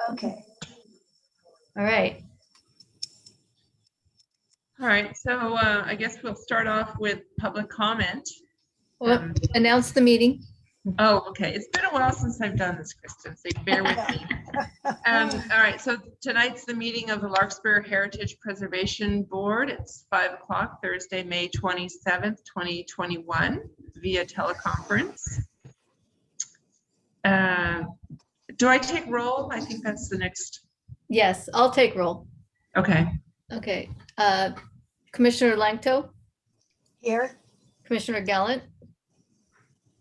Okay. All right. All right, so I guess we'll start off with public comment. Well, announce the meeting. Oh, okay. It's been a while since I've done this, Kristen, so bear with me. All right, so tonight's the meeting of the Larkspur Heritage Preservation Board. It's 5 o'clock, Thursday, May 27th, 2021, via teleconference. Do I take roll? I think that's the next. Yes, I'll take roll. Okay. Okay. Commissioner Langto, Here. Commissioner Gallant,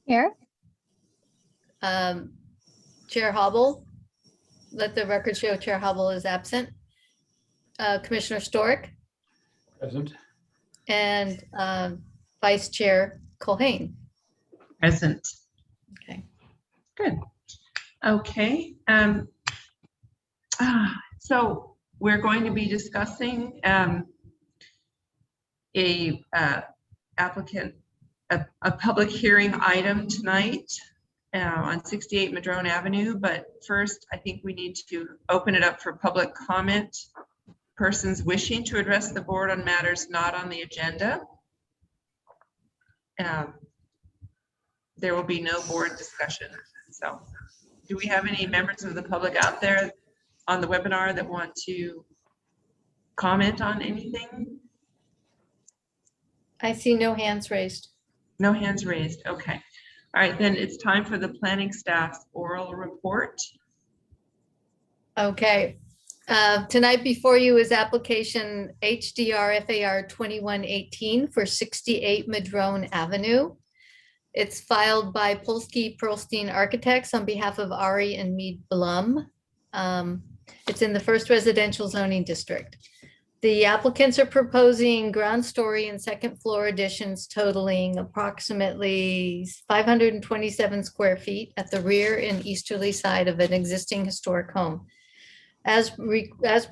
Here. Chair Hobble. Let the record show Chair Hobble is absent. Commissioner Storick Present. and Vice Chair Culhane. Present. Okay. Good. Okay. So we're going to be discussing a public hearing item tonight on 68 Madrone Avenue. But first, I think we need to open it up for public comment. Persons wishing to address the board on matters not on the agenda. There will be no board discussion. So do we have any members of the public out there on the webinar that want to comment on anything? I see no hands raised. No hands raised. Okay. All right, then it's time for the planning staff's oral report. Okay. Tonight before you is application HDR FAR 2118 for 68 Madrone Avenue. It's filed by Polsky Pearlstein Architects on behalf of Ari and Mead Blum. It's in the first residential zoning district. The applicants are proposing ground story and second floor additions totaling approximately 527 square feet at the rear and easterly side of an existing historic home. As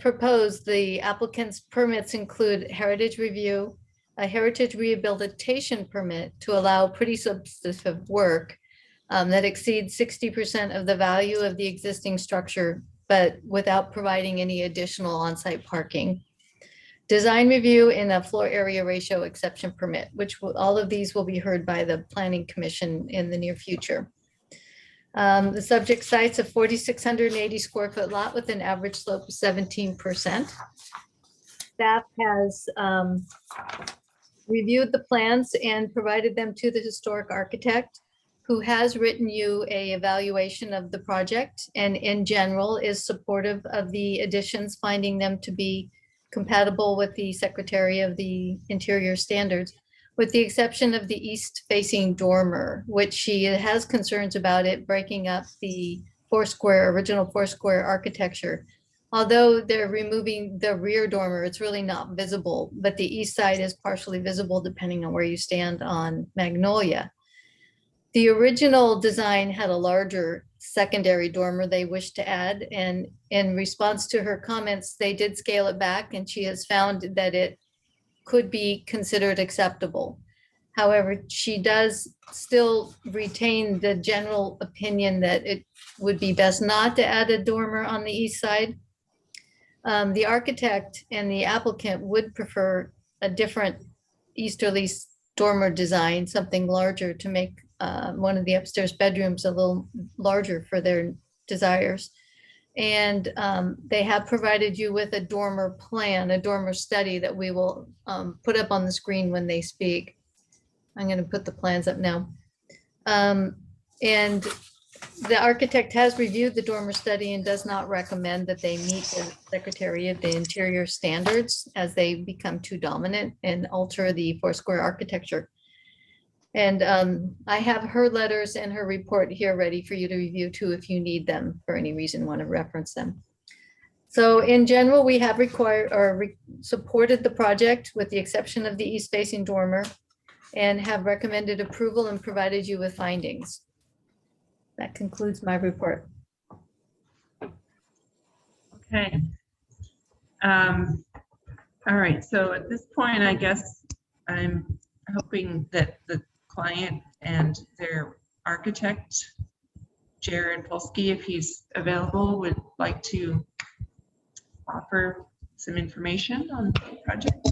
proposed, the applicant's permits include heritage review, a heritage rehabilitation permit to allow pretty substantive work that exceeds 60% of the value of the existing structure, but without providing any additional on-site parking. Design review in a floor area ratio exception permit, which all of these will be heard by the Planning Commission in the near future. The subject site's a 4,680 square foot lot with an average slope of 17%. Staff has reviewed the plans and provided them to the historic architect, who has written you a evaluation of the project and in general is supportive of the additions, finding them to be compatible with the Secretary of the Interior standards, with the exception of the east-facing dormer, which she has concerns about it breaking up the original four-square architecture. Although they're removing the rear dormer, it's really not visible, but the east side is partially visible depending on where you stand on Magnolia. The original design had a larger secondary dormer they wished to add, and in response to her comments, they did scale it back, and she has found that it could be considered acceptable. However, she does still retain the general opinion that it would be best not to add a dormer on the east side. The architect and the applicant would prefer a different easterly dormer design, something larger to make one of the upstairs bedrooms a little larger for their desires. And they have provided you with a dormer plan, a dormer study that we will put up on the screen when they speak. I'm going to put the plans up now. And the architect has reviewed the dormer study and does not recommend that they meet the Secretary of the Interior standards as they become too dominant and alter the four-square architecture. And I have her letters and her report here ready for you to review too, if you need them for any reason, want to reference them. So in general, we have supported the project with the exception of the east facing dormer and have recommended approval and provided you with findings. That concludes my report. Okay. All right, so at this point, I guess I'm hoping that the client and their architect Jared Polsky, if he's available, would like to offer some information on the project.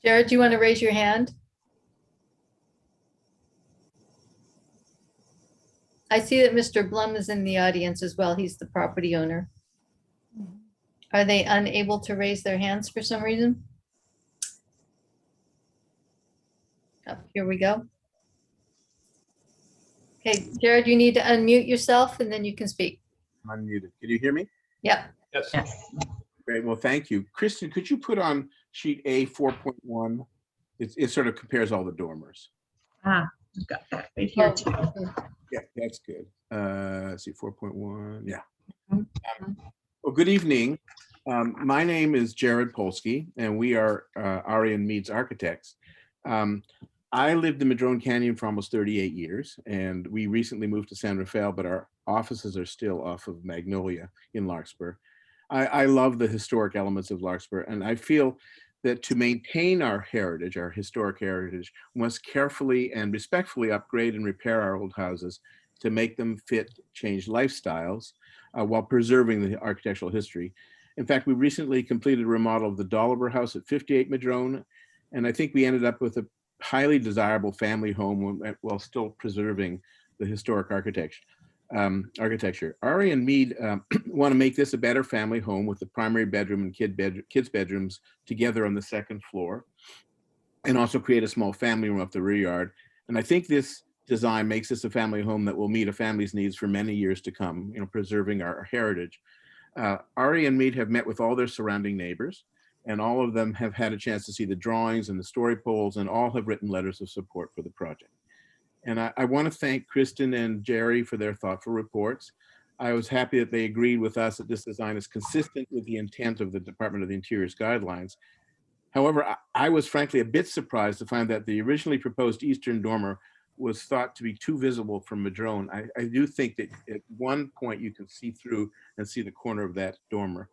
Jared, do you want to raise your hand? I see that Mr. Blum is in the audience as well. He's the property owner. Are they unable to raise their hands for some reason? Oh, here we go. Okay, Jared, you need to unmute yourself and then you can speak. I'm unmuted. Can you hear me? Yeah. Yes. Yes. Great. Well, thank you. Kristen, could you put on sheet A 4.1? It sort of compares all the dormers. I've got that right here too. Yeah, that's good. Let's see, 4.1. Yeah. Mhm. Well, good evening. My name is Jared Polsky, and we are Ari and Mead's architects. I lived in Madrone Canyon for almost 38 years, and we recently moved to San Rafael, but our offices are still off of Magnolia in Larkspur. I love the historic elements of Larkspur, and I feel that to maintain our heritage, our historic heritage, we must carefully and respectfully upgrade and repair our old houses to make them fit changed lifestyles while preserving the architectural history. In fact, we recently completed a remodel of the Dolliver House at 58 Madrone, and I think we ended up with a highly desirable family home while still preserving the historic architecture. Ari and Mead want to make this a better family home with the primary bedroom and kids' bedrooms together on the second floor, and also create a small family room up the rear yard. And I think this design makes this a family home that will meet a family's needs for many years to come, preserving our heritage. Ari and Mead have met with all their surrounding neighbors, and all of them have had a chance to see the drawings and the story poles, and all have written letters of support for the project. And I want to thank Kristen and Jerry for their thoughtful reports. I was happy that they agreed with us that this design is consistent with the intent of the Department of the Interior's guidelines. However, I was frankly a bit surprised to find that the originally proposed eastern dormer was thought to be too visible from Madrone. I do think that at one point you can see through and see the corner of that dormer.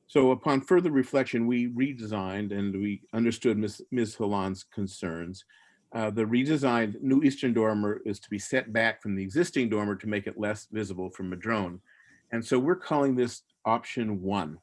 So upon further reflection, we redesigned and we understood Ms. Holland's concerns. The redesigned new eastern dormer is to be set back from the existing dormer to make it less visible from Madrone. And so we're calling this option 1.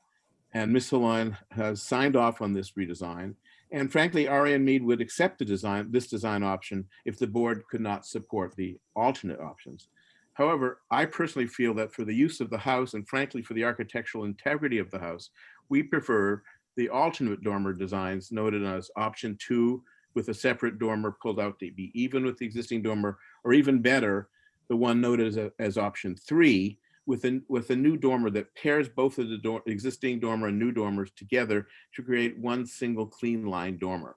And Ms. Holland has signed off on this redesign. And frankly, Ari and Mead would accept this design option if the board could not support the alternate options. However, I personally feel that for the use of the house and frankly for the architectural integrity of the house, we prefer the alternate dormer designs noted as option 2 with a separate dormer pulled out to be even with the existing dormer, or even better, the one noted as option 3 with a new dormer that pairs both of the existing dormer and new dormers together to create one single clean line dormer.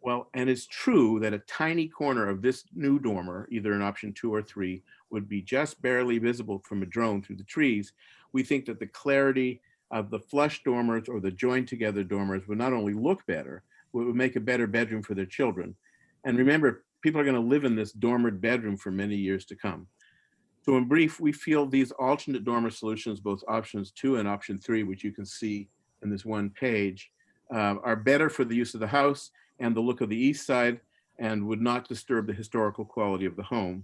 Well, and it's true that a tiny corner of this new dormer, either in option 2 or 3, would be just barely visible from Madrone through the trees. We think that the clarity of the flush dormers or the joined together dormers would not only look better, but would make a better bedroom for their children. And remember, people are going to live in this dormered bedroom for many years to come. So in brief, we feel these alternate dormer solutions, both options 2 and option 3, which you can see in this one page, are better for the use of the house and the look of the east side, and would not disturb the historical quality of the home.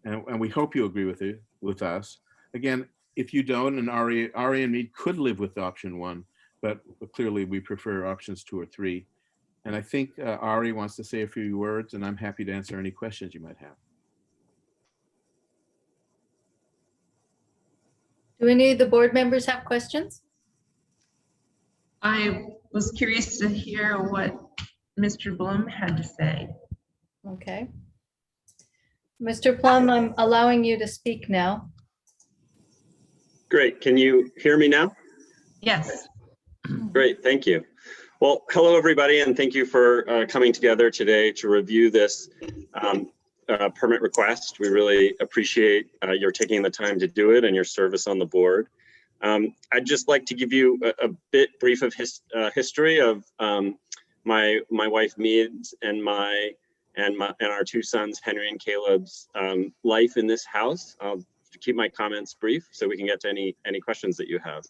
And we hope you agree with us. Again, if you don't, and Ari and Mead could live with option 1, but clearly we prefer options 2 or 3. And I think Ari wants to say a few words, and I'm happy to answer any questions you might have. Do any of the board members have questions? I was curious to hear what Mr. Blum had to say. Okay. Mr. Plum, I'm allowing you to speak now. Great. Can you hear me now? Yes. Great. Thank you. Well, hello, everybody, and thank you for coming together today to review this permit request. We really appreciate your taking the time to do it and your service on the board. I'd just like to give you a bit brief of history of my wife Mead's and our 2 sons Henry and Caleb's life in this house. I'll keep my comments brief so we can get to any questions that you have.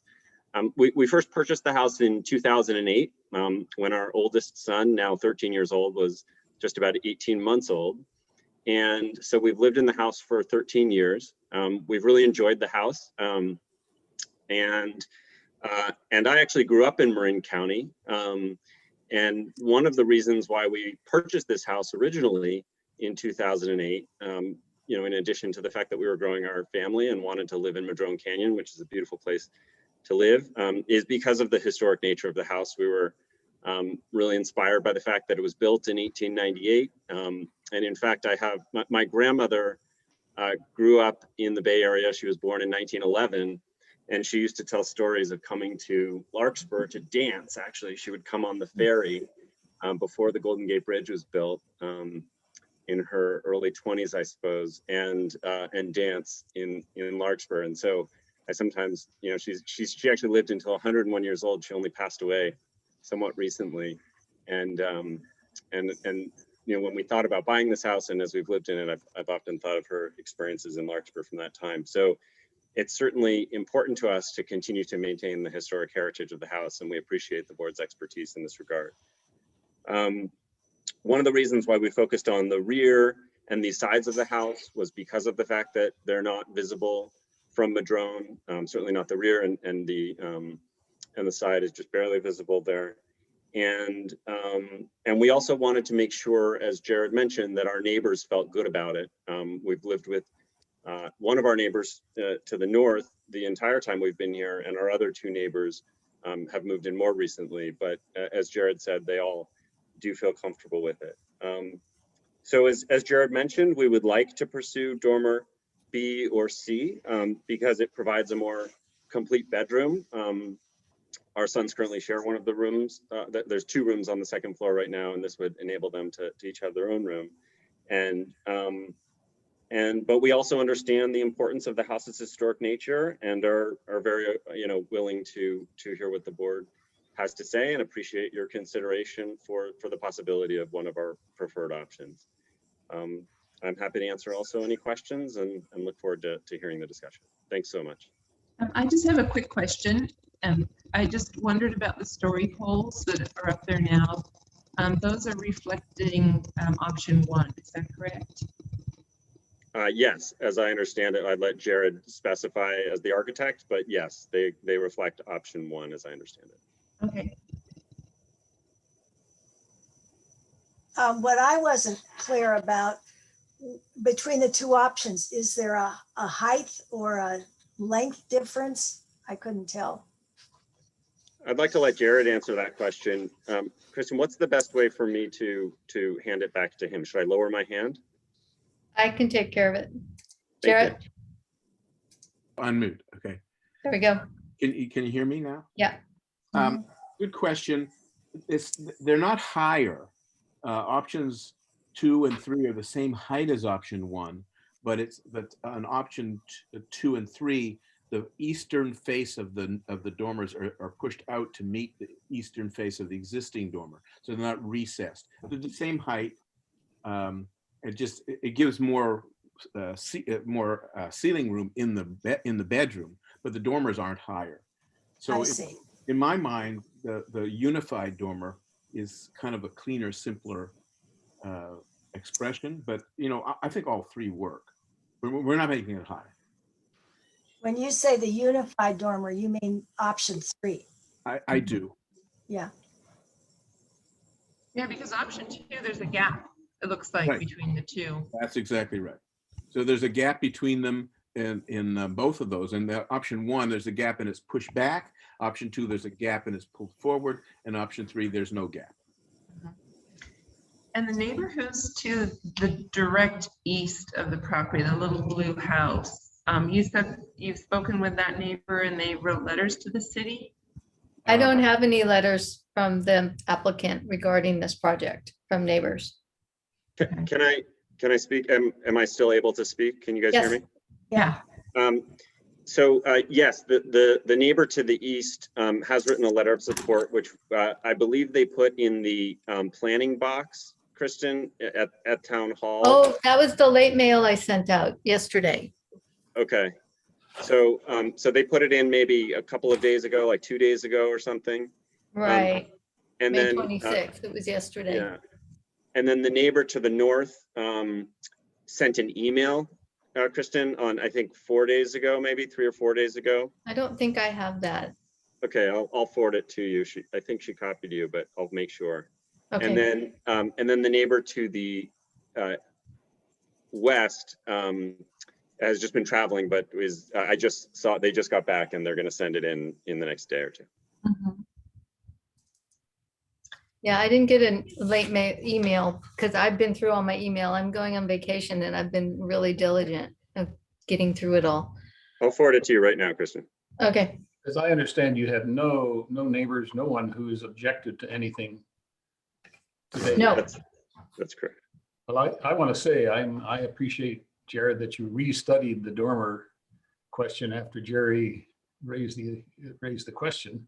We first purchased the house in 2008 when our oldest son, now 13 years old, was just about 18 months old. And so we've lived in the house for 13 years. We've really enjoyed the house. And I actually grew up in Marin County. And one of the reasons why we purchased this house originally in 2008, you know, in addition to the fact that we were growing our family and wanted to live in Madrone Canyon, which is a beautiful place to live, is because of the historic nature of the house. We were really inspired by the fact that it was built in 1898. And in fact, I have my grandmother grew up in the Bay Area. She was born in 1911. And she used to tell stories of coming to Larkspur to dance. Actually, she would come on the ferry before the Golden Gate Bridge was built in her early 20s, I suppose, and dance in Larkspur. And so I sometimes, you know, she actually lived until 101 years old. She only passed away somewhat recently. And you know, when we thought about buying this house and as we've lived in it, I've often thought of her experiences in Larkspur from that time. So it's certainly important to us to continue to maintain the historic heritage of the house, and we appreciate the board's expertise in this regard. One of the reasons why we focused on the rear and the sides of the house was because of the fact that they're not visible from Madrone, certainly not the rear, and the side is just barely visible there. And we also wanted to make sure, as Jared mentioned, that our neighbors felt good about it. We've lived with one of our neighbors to the north the entire time we've been here, and our other two neighbors have moved in more recently, but as Jared said, they all do feel comfortable with it. So as Jared mentioned, we would like to pursue dormer B or C because it provides a more complete bedroom. Our sons currently share one of the rooms. There's two rooms on the second floor right now, and this would enable them to each have their own room. But we also understand the importance of the house's historic nature and are very, you know, willing to hear what the board has to say and appreciate your consideration for the possibility of one of our preferred options. I'm happy to answer also any questions and look forward to hearing the discussion. Thanks so much. I just have a quick question. I just wondered about the story poles that are up there now. Those are reflecting option 1, is that correct? Yes, as I understand it, I'd let Jared specify as the architect, but yes, they reflect option 1 as I understand it. Okay. What I wasn't clear about between the two options, is there a height or a length difference? I couldn't tell. I'd like to let Jared answer that question. Kristen, what's the best way for me to hand it back to him? Should I lower my hand? I can take care of it. Thank you. Jared, Unmute. Okay. there we go. Can you hear me now? Yeah. Good question. They're not higher. Options 2 and 3 are the same height as option 1, but on option 2 and 3, the eastern face of the dormers are pushed out to meet the eastern face of the existing dormer, so they're not recessed. They're the same height. It gives more ceiling room in the bedroom, but the dormers aren't higher. So I see. in my mind, the unified dormer is kind of a cleaner, simpler expression, but you know, I think all three work. We're not making it high. When you say the unified dormer, you mean option 3? I do. Yeah. Yeah, because option 2, there's a gap, it looks like, Right. between the two. That's exactly right. So there's a gap between them in both of those. And the option 1, there's a gap and it's pushed back. Option 2, there's a gap and it's pulled forward. And option 3, there's no gap. And the neighbor who's to the direct east of the property, the little blue house, you said you've spoken with that neighbor and they wrote letters to the city? I don't have any letters from the applicant regarding this project from neighbors. Can I speak? Am I still able to speak? Can you guys hear Yes. me? Yeah. So yes, the neighbor to the east has written a letter of support, which I believe they put in the planning box, Kristen, at town hall. Oh, that was the late mail I sent out yesterday. Okay. So so they put it in maybe a couple of days ago, like 2 days ago or something. Right, And May then 26th, it was yesterday. yeah. And then the neighbor to the north sent an email, Kristen, on I think 4 days ago, maybe 3 or 4 days ago. I don't think I have that. Okay, I'll forward it to you. I think she copied you, but I'll make sure. And Okay, then the neighbor to the west has just been traveling, but I just saw they just got back and they're going to send it in the next day or two. Mhm. yeah, I didn't get a late email because I've been through all my email. I'm going on vacation and I've been really diligent of getting through it all. I'll forward it to you right now, Kristen. Okay, As I understand, you have no neighbors, no one who has objected to anything today. No. That's correct. Well, I want to say, I appreciate, Jared, that you restudied the dormer question after Jerry raised the question.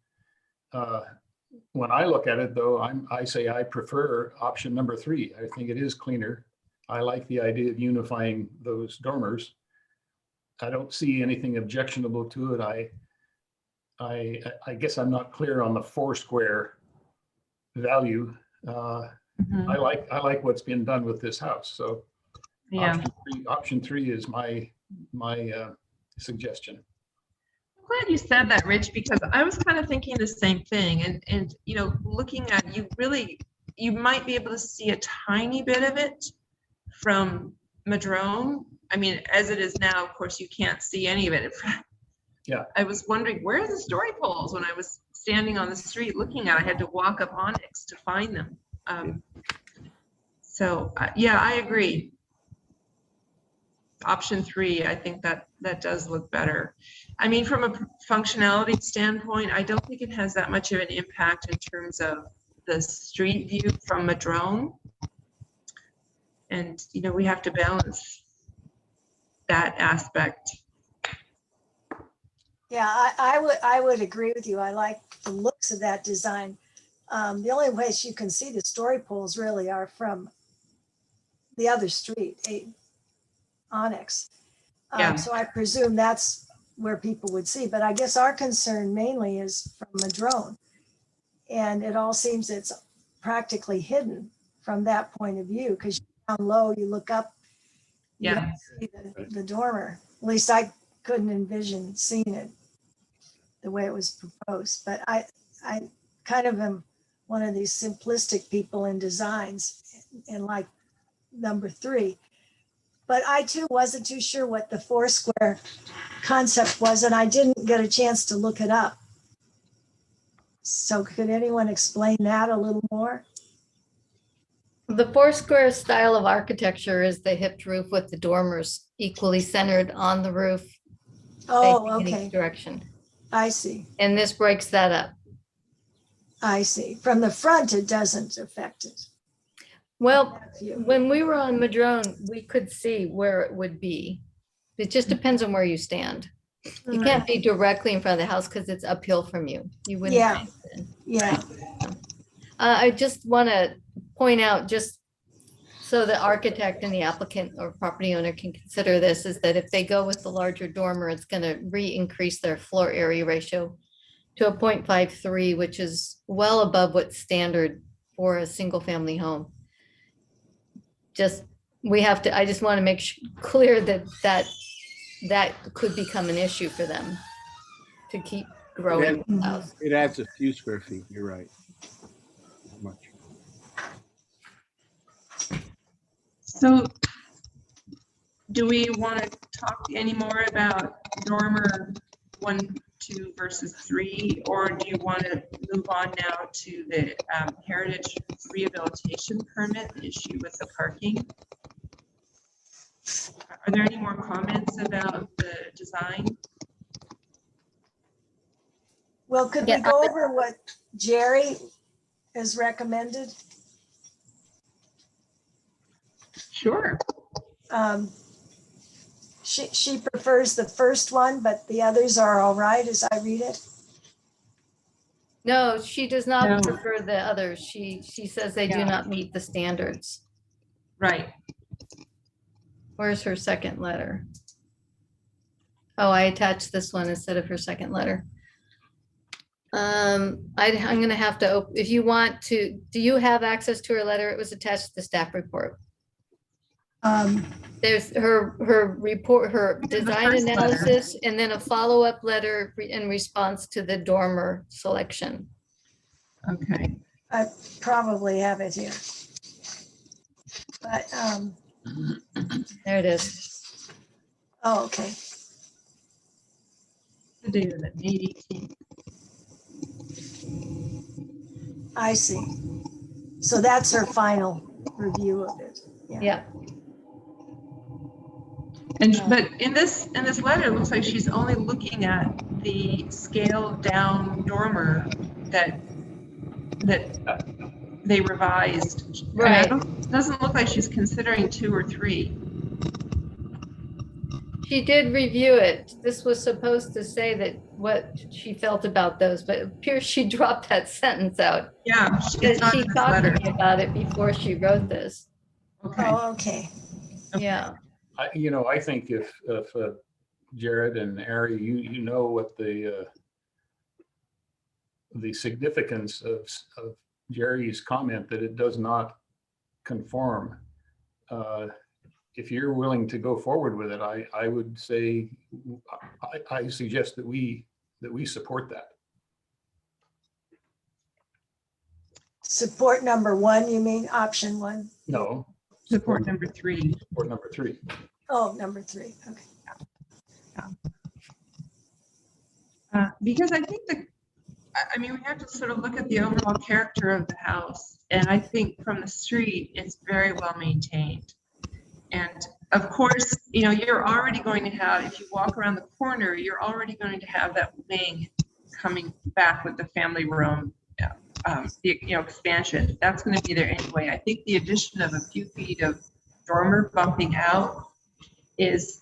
When I look at it though, I say I prefer option number 3. I think it is cleaner. I like the idea of unifying those dormers. I don't see anything objectionable to it. I guess I'm not clear on the 4 square value. Mhm. I like what's been done with this house. So Yeah. option three is my suggestion. I'm glad you said that, Rich, because I was kind of thinking the same thing. And you know, looking at you might be able to see a tiny bit of it from Madrone. I mean, as it is now, of course, you can't see any of it. Yeah. I was wondering, where are the story poles when I was standing on the street looking at it? I had to walk up Onyx to find them. Yeah, I agree. Option 3, I think that does look better. I mean, from a functionality standpoint, I don't think it has that much of an impact in terms of the street view from Madrone. And, you know, we have to balance that aspect. Yeah, I would agree with you. I like the looks of that design. The only place you can see the story poles really are from the other street, Onyx. Yeah. So I presume that's where people would see, but I guess our concern mainly is from Madrone. And it all seems it's practically hidden from that point of view, because you're down low, you look up, you Yeah. don't see the dormer. At least I couldn't envision seeing it the way it was proposed. But I kind of am one of these simplistic people in designs and like number 3. But I too wasn't too sure what the 4 square concept was, and I didn't get a chance to look it up. So could anyone explain that a little more? the 4 square style of architecture is the hipped roof with the dormers equally centered on the roof. Oh, facing in each okay. direction. I see. And this breaks that up. I see. From the front, it doesn't affect it. Well, View. when we were on Madrone, we could see where it would be. It just depends on where you stand. You can't be directly in front of the house because it's uphill from you. You wouldn't. Yeah. face it in. Yeah. I just want to point out, just so the architect and the applicant or property owner can consider this, is that if they go with the larger dormer, it's going to re-increase their floor area ratio to a 0.53, which is well above what's standard for a single family home. I just want to make clear that could become an issue for them to keep growing the house. It adds a few square feet, you're right. Not much. So do we want to talk any more about dormer 1, 2 versus 3, or do you want to move on now to the heritage rehabilitation permit issue with the parking? Are there any more comments about the design? Well, could we go over what Jerry has recommended? Sure. She prefers the first one, but the others are all right as I read it. No, she does not No. prefer the others. She says they do Yeah. not meet the standards. Right. Where's her second letter? Oh, I attached this one instead of her second letter. I'm gonna have to, if you want to, do you have access to her letter? It was attached to the staff report. There's her report, her The design first letter. analysis, and then a follow-up letter in response to the dormer selection. Okay. I probably have it here. But, There it is. oh, okay. The date of that, May 18th. I see. So that's her final review of it. Yeah, And but in this letter, it looks like she's only looking at the scaled down dormer that they revised. And right. it doesn't look like she's considering 2 or 3. She did review it. This was supposed to say that what she felt about those, but it appears she dropped that sentence out. Yeah, Because it's not she in this talked to letter. me about it before she wrote this. Okay. Oh, okay. Yeah, I think if Jared and Ari, you know what the significance of Jerry's comment that it does not conform. If you're willing to go forward with it, I would say, I suggest that we support that. Support number 1, you mean option 1? No. Support number 3. Support number 3. Oh, number 3. Okay. Because I think I mean, we have to sort of look at the overall character of the house. And I think from the street, it's very well maintained. And of course, you're already going to have, if you walk around the corner, you're already going to have that wing coming back with the family room, expansion. That's going to be there anyway. I think the addition of a few feet of dormer bumping out is,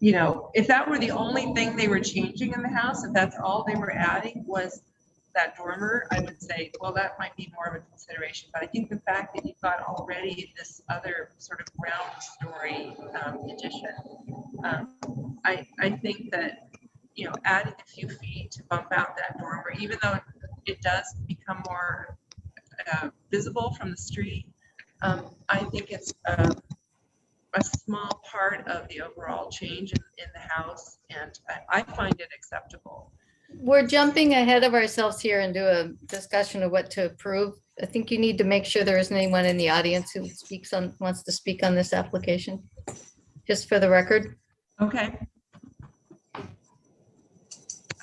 if that were the only thing they were changing in the house, if that's all they were adding was that dormer, I would say, well, that might be more of a consideration. But I think the fact that you've got already this other sort of ground story addition, I think that, adding a few feet to bump out that dormer, even though it does become more visible from the street, I think it's a small part of the overall change in the house, and I find it acceptable. we're jumping ahead of ourselves here into a discussion of what to approve. I think you need to make sure there isn't anyone in the audience who wants to speak on this application, just for the record. Okay.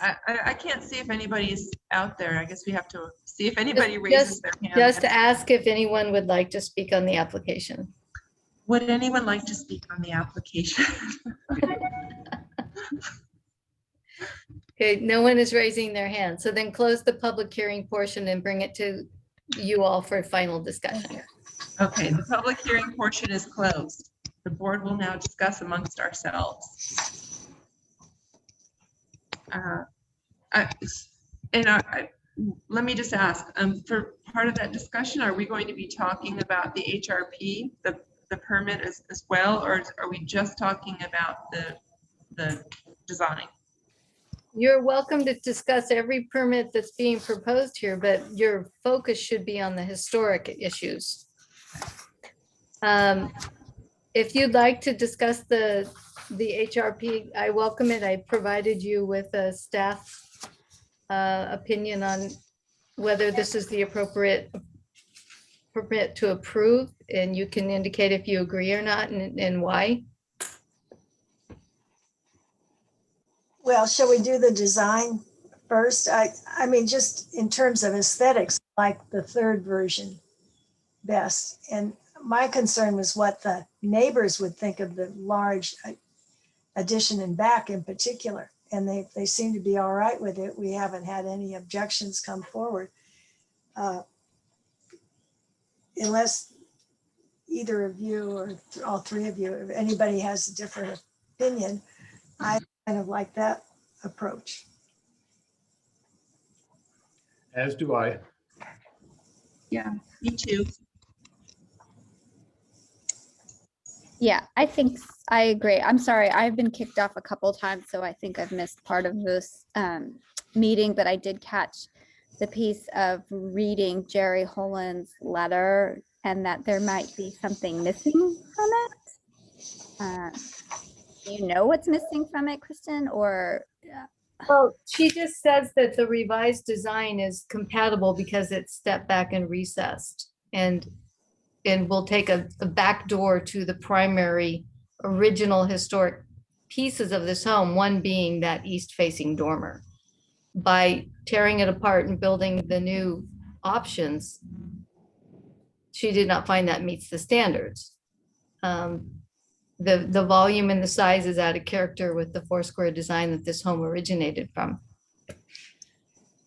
I can't see if anybody's out there. I guess we have to see if anybody raises their hand. Just to ask if anyone would like to speak on the application. Would anyone like to speak on the application? Okay, no one is raising their hand. So then close the public hearing portion and bring it to you all for final discussion. Okay, the public hearing portion is closed. The board will now discuss amongst ourselves. Let me just ask, for part of that discussion, are we going to be talking about the HRP, the permit as well, or are we just talking about the design? You're welcome to discuss every permit that's being proposed here, but your focus should be on the historic issues. If you'd like to discuss the HRP, I welcome it. I provided you with a staff opinion on whether this is the appropriate permit to approve, and you can indicate if you agree or not and why. Well, shall we do the design first? I mean, just in terms of aesthetics, like the third version best. And my concern was what the neighbors would think of the large addition in back in particular. And they seem to be all right with it. We haven't had any objections come forward. Unless either of you or all three of you, if anybody has a different opinion, I kind of like that approach. As do I. Yeah, me too. Yeah, I think I agree. I'm sorry, I've been kicked off a couple times, so I think I've missed part of this meeting, but I did catch the piece of reading Jerry Holland's letter and that there might be something missing from it. Do you know what's missing from it, Kristen, or? Well, she just says that the revised design is compatible because it's stepped back and recessed and will take a back door to the primary original historic pieces of this home, one being that east-facing dormer. By tearing it apart and building the new options, she did not find that meets the standards. The volume and the size is out of character with the 4-square design that this home originated from.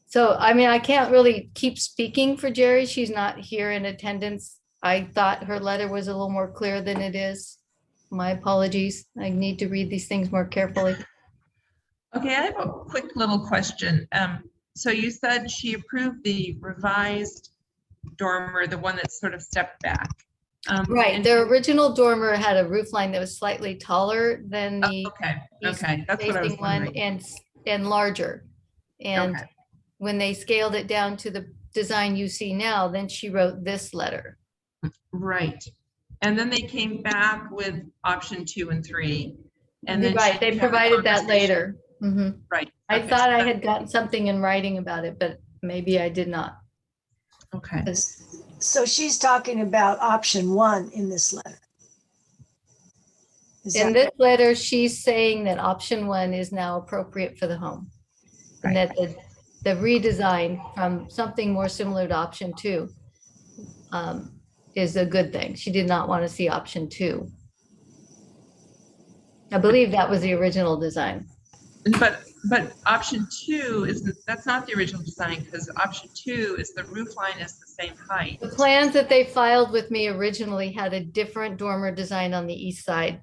So, I mean, I can't really keep speaking for Jerry. She's not here in attendance. I thought her letter was a little more clear than it is. My apologies. I need to read these things more carefully. Okay, I have a quick little question. So you said she approved the revised dormer, the one that's sort of stepped back. Right, and- their original dormer had a roof line that was slightly taller than the Okay, okay, that's what I was facing one wondering. and larger. And Okay. when they scaled it down to the design you see now, then she wrote this letter. Right. And then they came back with option 2 and 3. And then Right, she they had a provided that conversation- later. Mhm. Right. I okay, thought so I that- had gotten something in writing about it, but maybe I did not. Okay, So she's talking about option 1 in this letter. Is In that this letter, she's saying that option 1 is now appropriate for the home. And that the redesign from something more similar to option 2 is a good thing. She did not want to see option 2. I believe that was the original design. but option 2 that's not the original design, because option 2 is the roof line is the same height. The plans that they filed with me originally had a different dormer design on the east side.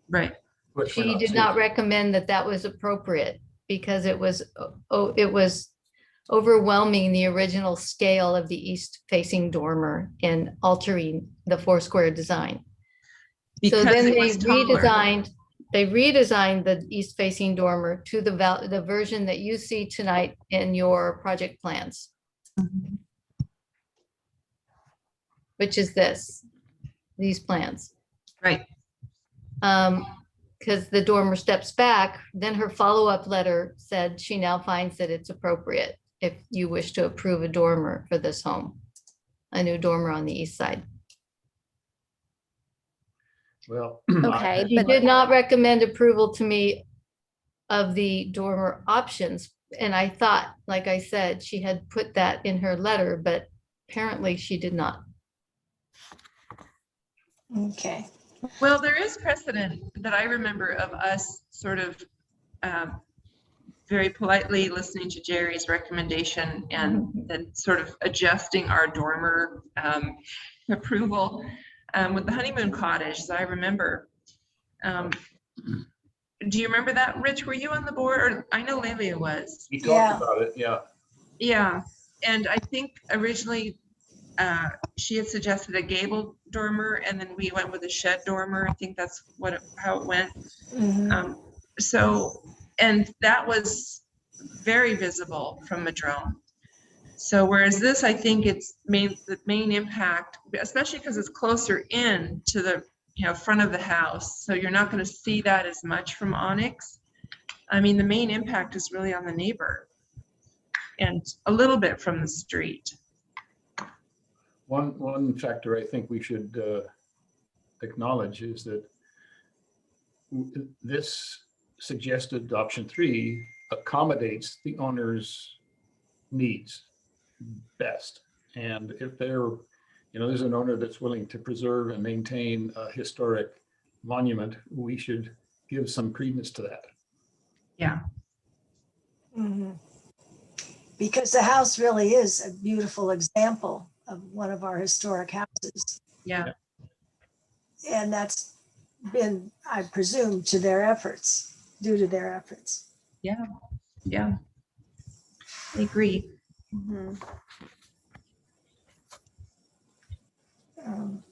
Right. Which we're She did seeing. not recommend that that was appropriate because it was overwhelming the original scale of the east facing dormer and altering the 4-square design. So Because then it they was taller. redesigned the east facing dormer to the version that you see tonight in your project plans, Mhm. which is these plans. Right. Because the dormer steps back, then her follow-up letter said she now finds that it's appropriate if you wish to approve a dormer for this home, a new dormer on the east side. Well. Okay, She did not recommend approval to me of the dormer options. And I thought, like I said, she had put that in her letter, but apparently she did not. okay? Well, there is precedent that I remember of us sort of very politely listening to Jerry's recommendation and then sort of adjusting our dormer approval with the honeymoon cottage, as I remember. Do you remember that, Rich? Were you on the board? Or I know Lelia was. We Yeah. talked about it, yeah. Yeah, and I think originally she had suggested a gable dormer, and then we went with a shed dormer. I think that's how it went. Mhm. So, and that was very visible from Madrone. So whereas this, I think it's the main impact, especially because it's closer in to the front of the house. So you're not going to see that as much from Onyx. I mean, the main impact is really on the neighbor and a little bit from the street. One factor I think we should acknowledge is that this suggested option 3 accommodates the owner's needs best. And if there's an owner that's willing to preserve and maintain a historic monument, we should give some credence to that. Yeah. Mhm. Because the house really is a beautiful example of one of our historic houses. Yeah. And that's been, I presume, due to their efforts. Yeah. Yeah. I agree. Mhm. Um,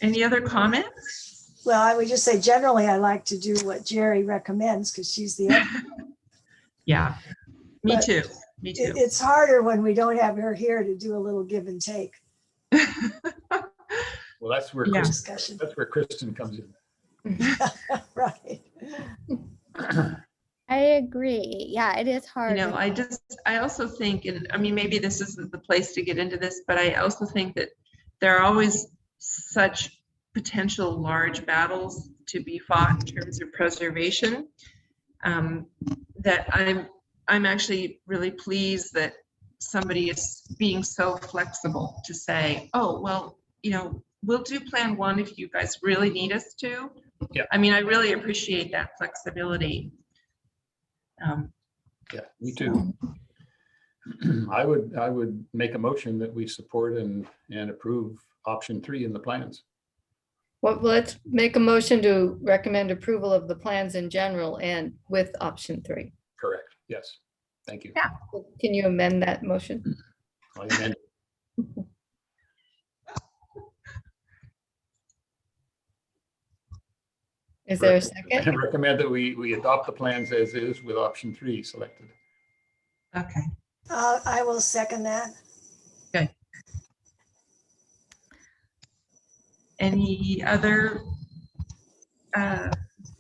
Any other comments? Well, I would just say generally, I like to do what Jerry recommends because she's the expert. Yeah. Me But too. Me too. It's harder when we don't have her here to do a little give and take. Well, that's where Yeah. Discussion. Kristen comes in. Right. I agree. Yeah, it is You hard. know, I also think, and I mean, maybe this isn't the place to get into this, but I also think that there are always such potential large battles to be fought in terms of preservation. That I'm actually really pleased that somebody is being so flexible to say, oh, well, you know, we'll do plan one if you guys really need us to. Yeah. I mean, I really appreciate that flexibility. Yeah, me too. I would make a motion that we support and approve option 3 in the plans. Well, let's make a motion to recommend approval of the plans in general and with option 3. Correct. Yes. Thank you. Yeah. Can you amend that motion? I amend. Is there a I second? recommend that we adopt the plans as is with option 3 selected. Okay. I will second that. Any other,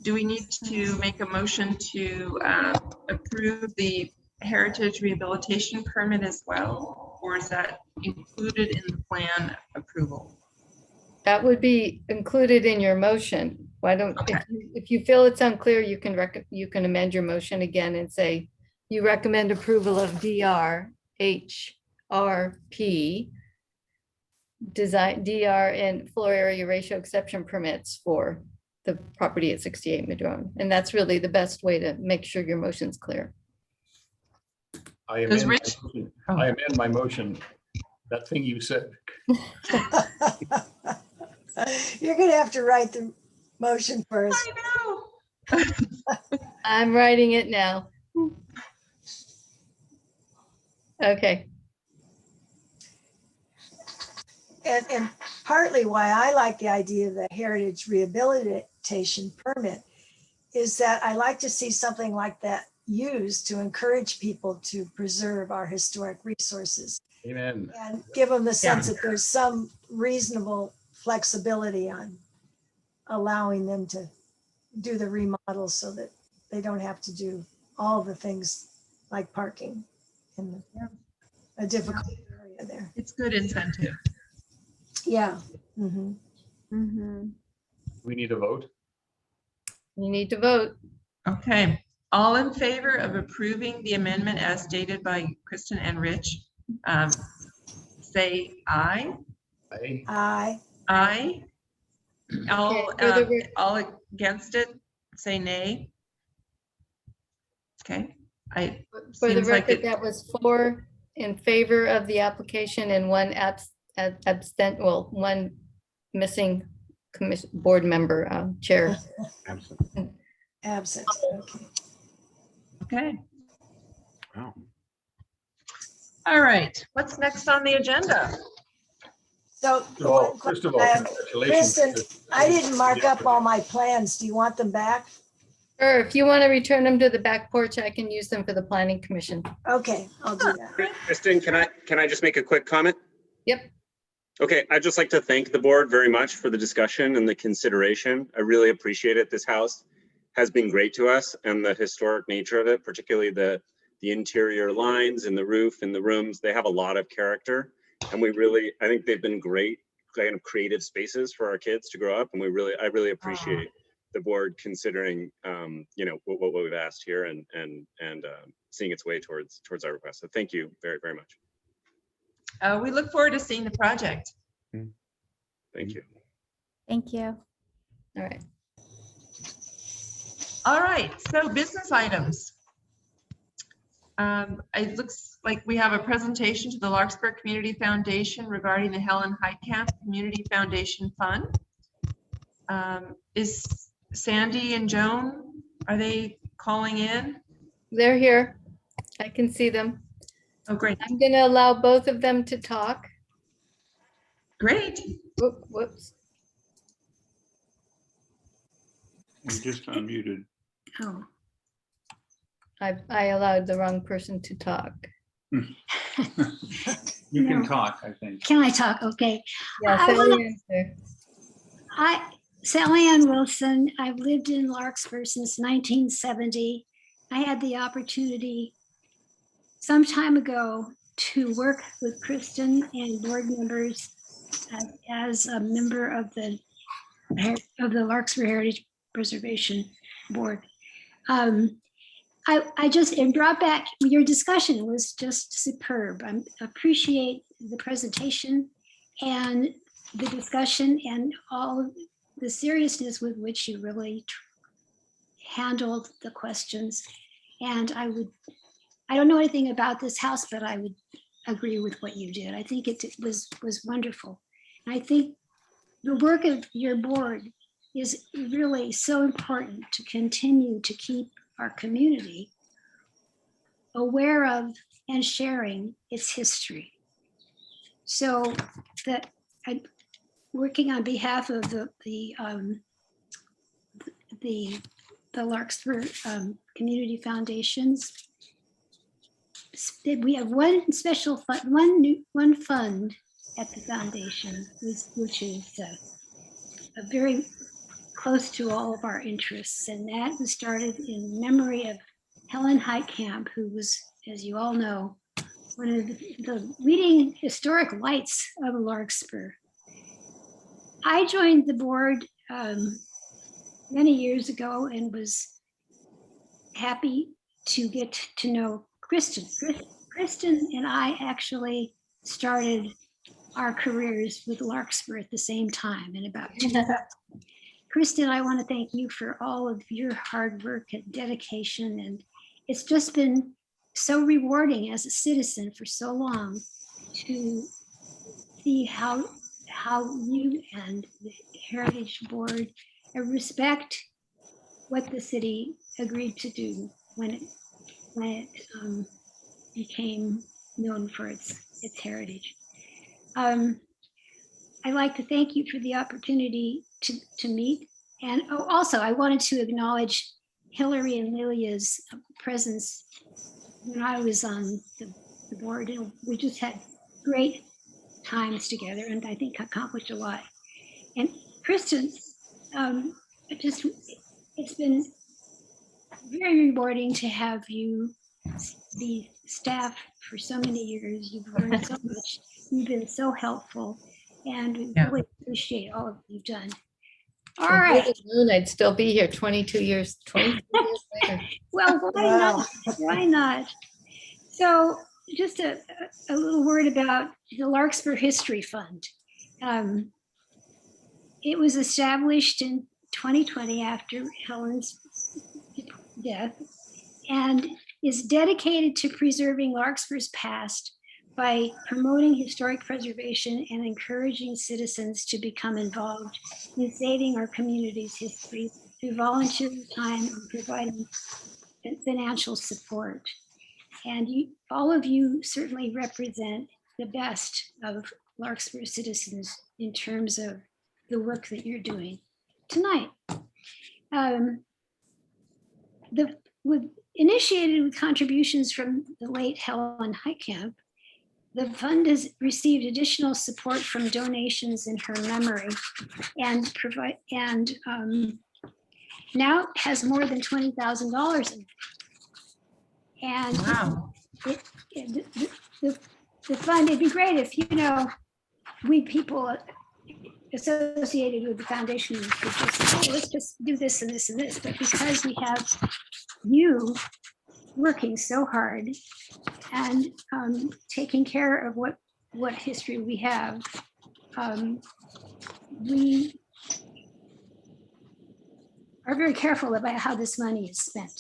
do we need to make a motion to approve the heritage rehabilitation permit as well? Or is that included in the plan approval? That would be included in your motion. Why don't, Okay. if you feel it's unclear, you can amend your motion again and say, you recommend approval of DR, HRP, design, DR and floor area ratio exception permits for the property at 68 Madrone. And that's really the best way to make sure your motion's clear. I Does amend, Rich- I amend my motion. That thing you said. You're gonna have to write the motion first. I know. I'm writing it now. Okay. And partly why I like the idea of the heritage rehabilitation permit is that I like to see something like that used to encourage people to preserve our historic resources Amen. and give them the sense that there's some reasonable flexibility on allowing them to do the remodels so that they don't have to do all the things like parking in a difficult area there. It's good incentive. Yeah. Mhm. Mhm. We need a vote. You need to vote. Okay, all in favor of approving the amendment as stated by Kristen and Rich, say aye. Aye. Aye. All, Okay, for the all against it, say nay. Okay, For the seems like record, it, that was 4 in favor of the application and 1 abstent, well, 1 missing commission board member, chair. Absolutely. Absent. Okay. okay. Wow. All right, what's next on the agenda? So So, first of all, congratulations. Kristen, I didn't mark up all my plans. Do you want them back? Or if you want to return them to the back porch, I can use them for the planning commission. Okay, I'll do that. Kristen, can I just make a quick comment? Yep. Okay, I'd just like to thank the board very much for the discussion and the consideration. I really appreciate it. This house has been great to us, and the historic nature of it, particularly the interior lines and the roof and the rooms, they have a lot of character. And I think they've been great kind of creative spaces for our kids to grow up. And I really appreciate the board considering, you know, what we've asked here and seeing its way towards our request. So thank you very, very much. We look forward to seeing the project. Thank you. Thank you. All right. All right, so business items. It looks like we have a presentation to the Larkspur Community Foundation regarding the Helen Heitkamp Community Foundation Fund. Is Sandy and Joan, are they calling in? They're here. I can see them. Oh, great, I'm going to allow both of them to talk. great. Whoops. I'm just unmuted. I allowed the wrong person to talk. You can No. talk, I think. Can I talk? Okay. Yeah, I Sally wanna- Ann's there. Sally Ann Wilson, I've lived in Larkspur since 1970. I had the opportunity some time ago to work with Kristen and board members as a member of the Larkspur Heritage Preservation Board. I just brought back, your discussion was just superb. I appreciate the presentation and the discussion and all the seriousness with which you really handled the questions. And I don't know anything about this house, but I would agree with what you did. I think it was wonderful. And I think the work of your board is really so important to continue to keep our community aware of and sharing its history. So that I, working on behalf of the Larkspur Community Foundations, we have one special fund, one fund at the foundation, which is very close to all of our interests, and that was started in memory of Helen Heitkamp, who was, as you all know, one of the leading historic lights of Larkspur. I joined the board many years ago and was happy to get to know Kristen. Kristen and I actually started our careers with Larkspur at the same time in about 2000. Kristen, I want to thank you for all of your hard work and dedication. And it's just been so rewarding as a citizen for so long to see how you and the Heritage Board respect what the city agreed to do when it became known for its heritage. I'd like to thank you for the opportunity to meet. And also, I wanted to acknowledge Hillary and Lilia's presence when I was on the board. And we just had great times together and I think accomplished a lot. And Kristen, it's been very rewarding to have you be staff for so many years. You've learned so much. You've been so helpful. And we really appreciate all of you've done. All If right. it was noon, I'd still be here 22 years later. Well, why not? Why not? So just a little word about the Larkspur History Fund. It was established in 2020 after Helen's death and is dedicated to preserving Larkspur's past by promoting historic preservation and encouraging citizens to become involved in saving our community's history through volunteer time and providing financial support. And all of you certainly represent the best of Larkspur citizens in terms of the work that you're doing tonight. Initiated with contributions from the late Helen Heitkamp, the fund has received additional support from donations in her memory and now has more than $20,000. And Wow. the fund, it'd be great if, we people associated with the foundation could just, oh, let's just do this and this and this. But because we have you working so hard and taking care of what history we have, we are very careful about how this money is spent.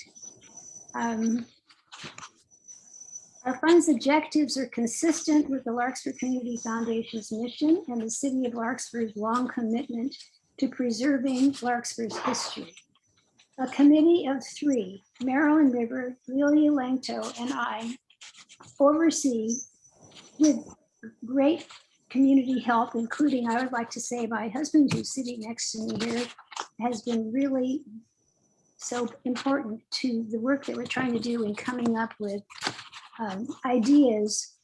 Our fund's objectives are consistent with the Larkspur Community Foundation's mission and the City of Larkspur's long commitment to preserving Larkspur's history. A committee of 3, Marilyn River, Lilia Langto, and I, oversee with great community help, including, I would like to say, my husband, who's sitting next to me here, has been really so important to the work that we're trying to do in coming up with ideas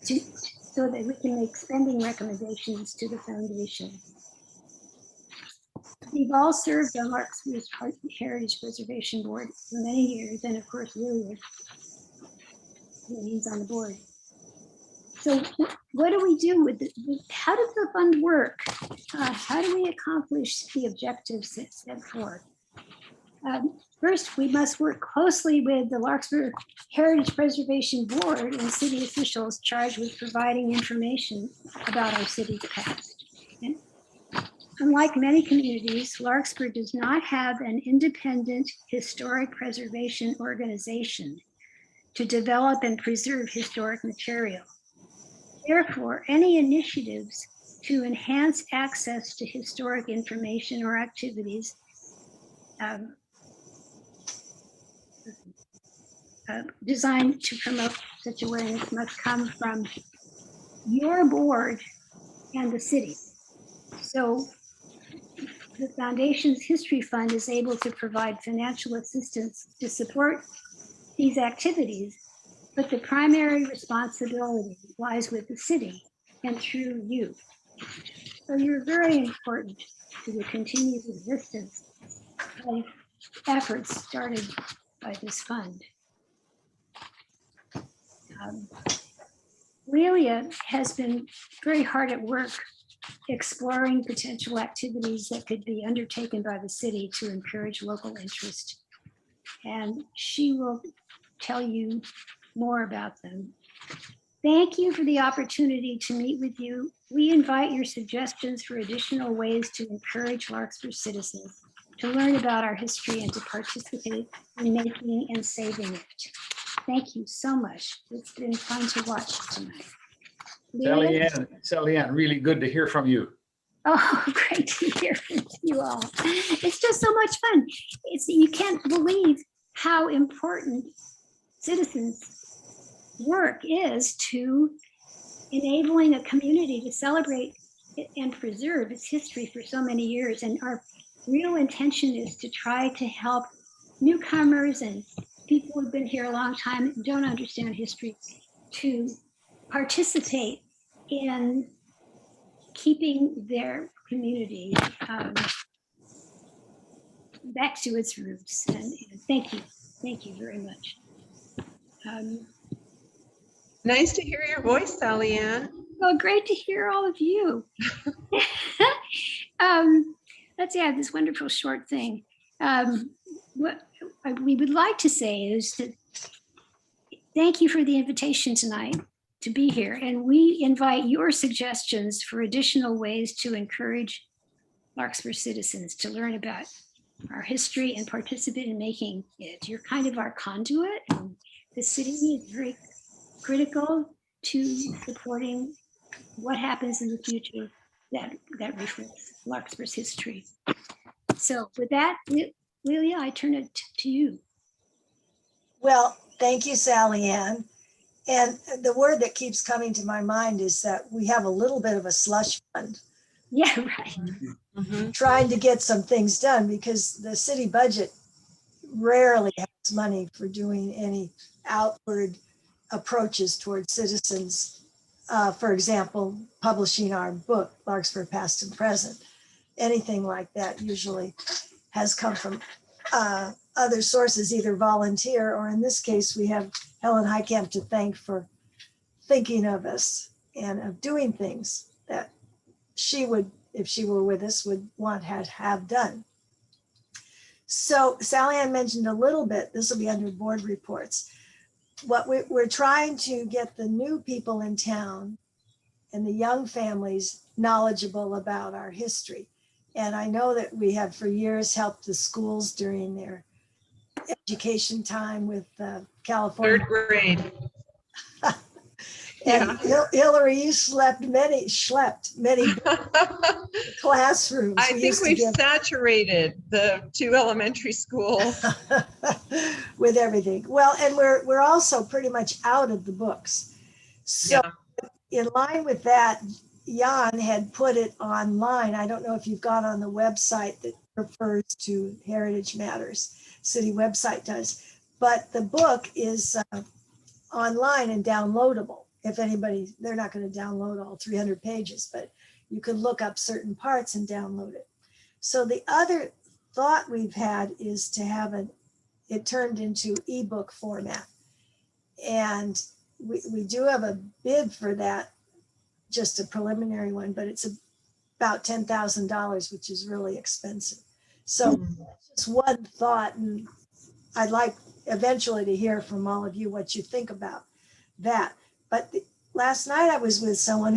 so that we can make spending recommendations to the foundation. We've all served on Larkspur's Heritage Preservation Board for many years, and of course, Lilia remains on the board. So what do we do with it? How does the fund work? How do we accomplish the objectives set forth? First, we must work closely with the Larkspur Heritage Preservation Board and city officials charged with providing information about our city's past. And unlike many communities, Larkspur does not have an independent historic preservation organization to develop and preserve historic material. Therefore, any initiatives to enhance access to historic information or activities designed to promote such awareness must come from your board and the city. So the Foundation's History Fund is able to provide financial assistance to support these activities, but the primary responsibility lies with the city and through you. So you're very important to the continued existence of efforts started by this fund. Lilia has been very hard at work exploring potential activities that could be undertaken by the city to encourage local interest. And she will tell you more about them. Thank you for the opportunity to meet with you. We invite your suggestions for additional ways to encourage Larkspur citizens to learn about our history and to participate in making and saving it. Thank you so much. It's been fun to watch tonight. Sally Ann, really good to hear from you. Oh, great to hear from you all. It's just so much fun. You can't believe how important citizens' work is to enabling a community to celebrate and preserve its history for so many years. And our real intention is to try to help newcomers and people who've been here a long time and don't understand history to participate in keeping their community back to its roots. And thank you very much. Nice to hear your voice, Sally Ann. Well, great to hear all of you. Let's have this wonderful short thing. What we would like to say is that thank you for the invitation tonight to be here. And we invite your suggestions for additional ways to encourage Larkspur citizens to learn about our history and participate in making it. You're kind of our conduit, and the city is very critical to supporting what happens in the future that reflects Larkspur's history. So with that, Lilia, I turn it to you. Well, thank you, Sally Ann. And the word that keeps coming to my mind is that we have a little bit of a slush fund. Yeah, right. Mm-hmm. Trying to get some things done because the city budget rarely has money for doing any outward approaches towards citizens. For example, publishing our book, Larkspur Past and Present. Anything like that usually has come from other sources, either volunteer or in this case, we have Helen Heitkamp to thank for thinking of us and of doing things that she would, if she were with us, would want to have done. So Sally Ann mentioned a little bit, this will be under board reports. What we're trying to get the new people in town and the young families knowledgeable about our history. And I know that we have for years helped the schools during their education time with California. Third grade. And Hillary, you schlepped many classrooms. I think we've saturated the 2 elementary schools. with everything. Well, and we're also pretty much out of the books. So in line with that, Jan had put it online. I don't know if you've gone on the website that refers to Heritage Matters. City website does, but the book is online and downloadable. if anybody, they're not going to download all 300 pages, but you can look up certain parts and download it. So the other thought we've had is to have it turned into ebook format. And we do have a bid for that, just a preliminary one, but it's about $10,000, which is really expensive. So just one thought, and I'd like eventually to hear from all of you what you think about that. But last night I was with someone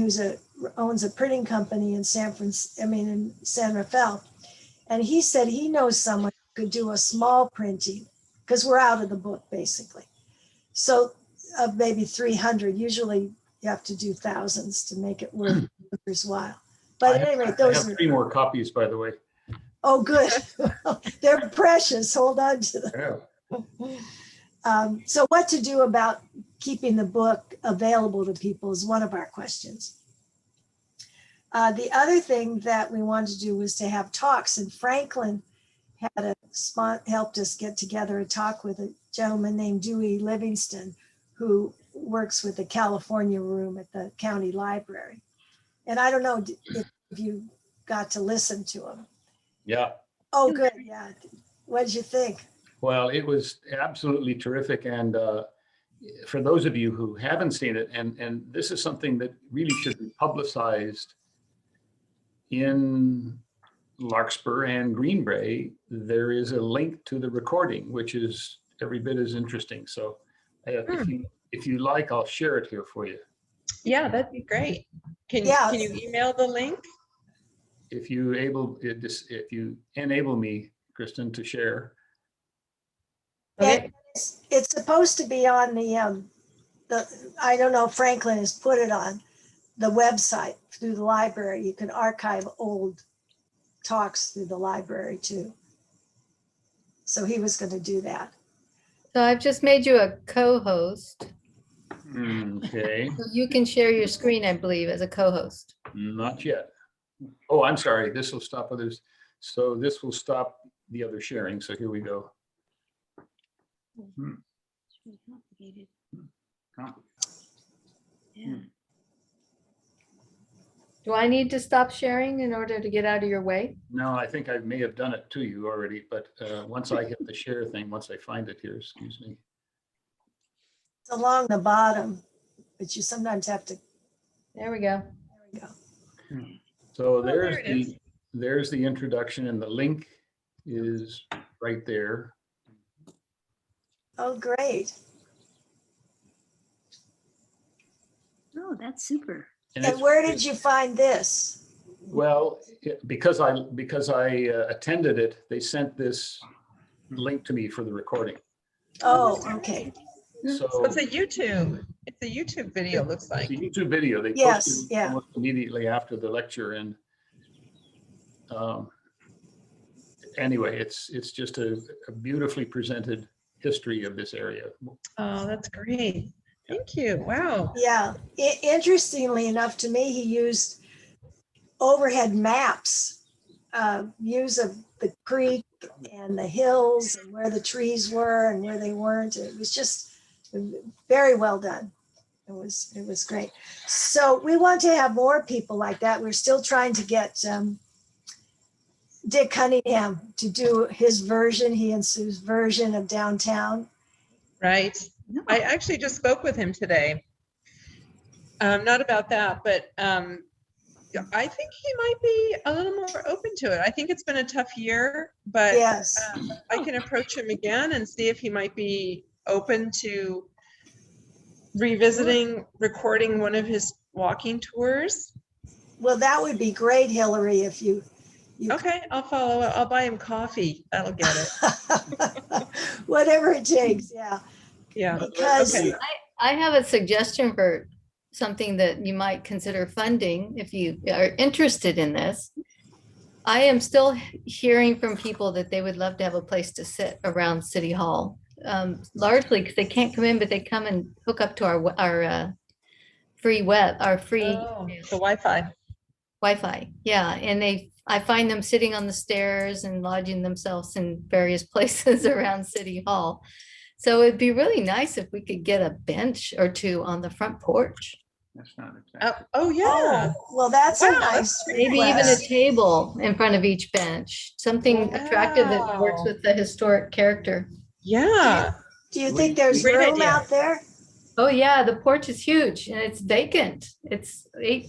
owns a printing company in in San Rafael, and he said he knows someone who could do a small printing, because we're out of the book basically. So of maybe 300, usually you have to do thousands to make it worth your while. But at any rate, I those have are, 3 more copies, by the way. oh, good. They're precious. Hold on to them. Yeah. So what to do about keeping the book available to people is one of our questions. The other thing that we wanted to do was to have talks, and Franklin helped us get together a talk with a gentleman named Dewey Livingston, who works with the California room at the county library. And I don't know if you got to listen to him. Yeah. Oh, good. Yeah. What did you think? Well, it was absolutely terrific. And for those of you who haven't seen it, and this is something that really should be publicized in Larkspur and Greenbrae, there is a link to the recording, which is every bit as interesting. So if you like, I'll share it here for you. Yeah, that'd be great. Can you email the link? If you enable me, Kristen, to share. Okay. It's supposed to be on the I don't know if Franklin has put it on the website through the library. You can archive old talks through the library too. So he was going to do that. So I've just made you a co-host. Okay, So you can share your screen, I believe, as a co-host. not yet. Oh, I'm sorry. This will stop others. So this will stop the other sharing. So here we go. It's really complicated. Yeah. Do I need to stop sharing in order to get out of your way? No, I think I may have done it to you already, but once I hit the share thing, once I find it here, excuse me. It's along the bottom, but you sometimes have to. There we go. There we go. So there it is. there's the introduction, and the link is right there. Oh, great. Oh, that's super. And it's- where did you find this? Well, because I attended it, they sent this link to me for the recording. Oh, okay. So It's a YouTube. It's a YouTube video, looks like. it's a YouTube video. They Yes, posted yeah. almost immediately after the lecture, and anyway, it's just a beautifully presented history of this area. Oh, that's great. Thank you. Wow. Yeah. Interestingly enough, to me, he used overhead maps, views of the creek and the hills and where the trees were and where they weren't. It was just very well done. It was great. So we want to have more people like that. We're still trying to get Dick Cunningham to do his version, he and Sue's version of downtown. Right. I actually just spoke with him today. Not about that, but I think he might be a little more open to it. I think it's been a tough year, but Yes. I can approach him again and see if he might be open to revisiting recording one of his walking tours. Well, that would be great, Hillary, if you Okay, I'll follow up. I'll buy him coffee. That'll get it. whatever it takes. Yeah. Yeah. Because Okay. I have a suggestion for something that you might consider funding if you are interested in this. I am still hearing from people that they would love to have a place to sit around City Hall, largely because they can't come in, but they come and hook up to our free Oh, the Wi-Fi. Wi-Fi. Yeah, and I find them sitting on the stairs and lodging themselves in various places around City Hall. So it'd be really nice if we could get a bench or two on the front porch. That's not exactly. Oh, yeah. Oh, well, that's a Wow, nice Maybe even a request. table in front of each bench, something attractive that works Wow. with the historic character. Yeah. Do you think there's Great room idea. out there? Oh yeah, the porch is huge and it's vacant. It's 8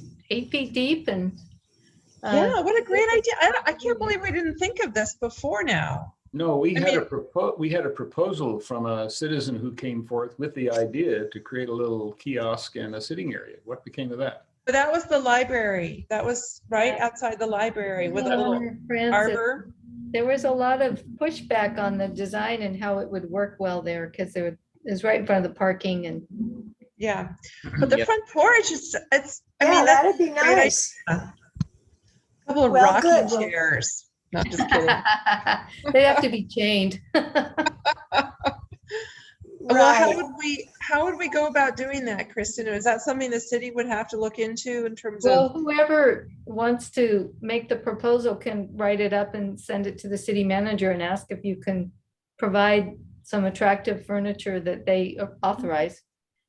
feet deep and Yeah, what a great idea. I can't believe we didn't think of this before now. No, we I had mean- we had a proposal from a citizen who came forth with the idea to create a little kiosk and a sitting area. What became of that? But that was the library. That was right outside the library with a little arbor. there was a lot of pushback on the design and how it would work well there because it was right in front of the parking and Yeah. But the Yeah. front porch is, I Yeah, mean, that's that'd be great idea. nice. a couple of Well, rocking good. Well- chairs. Not just kidding. they have to be chained. Well, Right. how would we go about doing that, Kristen? Is that something the city would have to look into in terms Well, of? whoever wants to make the proposal can write it up and send it to the city manager and ask if you can provide some attractive furniture that they authorize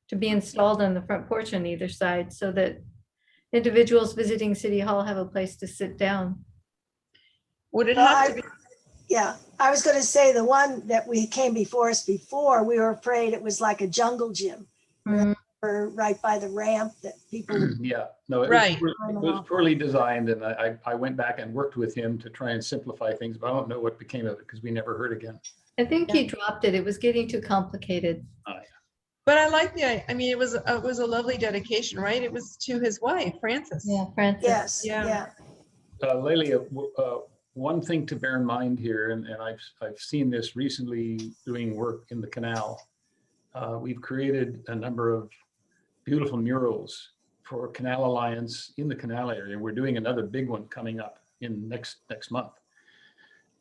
to be installed on the front porch on either side so that individuals visiting City Hall have a place to sit down. Would it Well, have to be? Yeah, I was going to say the one that we came before us before, we were afraid it was like a jungle gym. Mm. Or right by the ramp that people would Yeah, no, it Right. was poorly designed, and I went back and worked with him to try and simplify things, but I don't know what became of it because we never heard again. I think he dropped it. It was getting too complicated. But I like I mean, it was a lovely dedication, right? It was to his wife, Frances. Yeah, Francis. Yes, Yeah. yeah. Lelia, one thing to bear in mind here, and I've seen this recently doing work in the canal. We've created a number of beautiful murals for Canal Alliance in the canal area. We're doing another big one coming up in next month.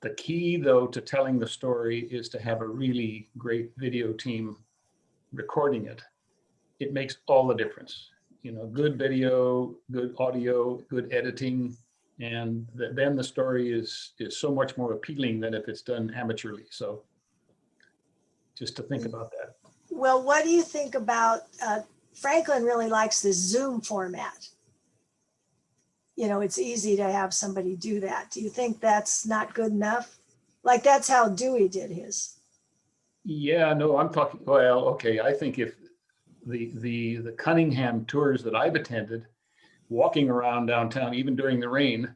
The key, though, to telling the story is to have a really great video team recording it. It makes all the difference. You know, good video, good audio, good editing, and then the story is so much more appealing than if it's done amateurly. So just to think about that. Well, what do you think about, Franklin really likes this Zoom format. You know, it's easy to have somebody do that. Do you think that's not good enough? Like that's how Dewey did his. Yeah, no, I'm talking, well, okay, I think if the Cunningham tours that I've attended, walking around downtown, even during the rain,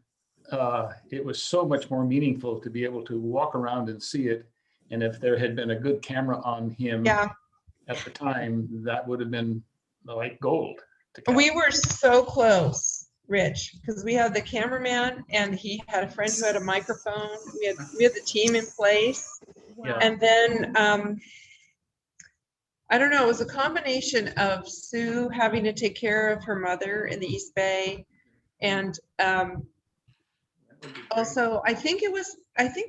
it was so much more meaningful to be able to walk around and see it. And if there had been a good camera on him Yeah. at the time, that would have been like gold. We were so close, Rich, because we had the cameraman and he had a friend who had a microphone. We had the team in place. Yeah. And then I don't know, it was a combination of Sue having to take care of her mother in the East Bay. And also, I think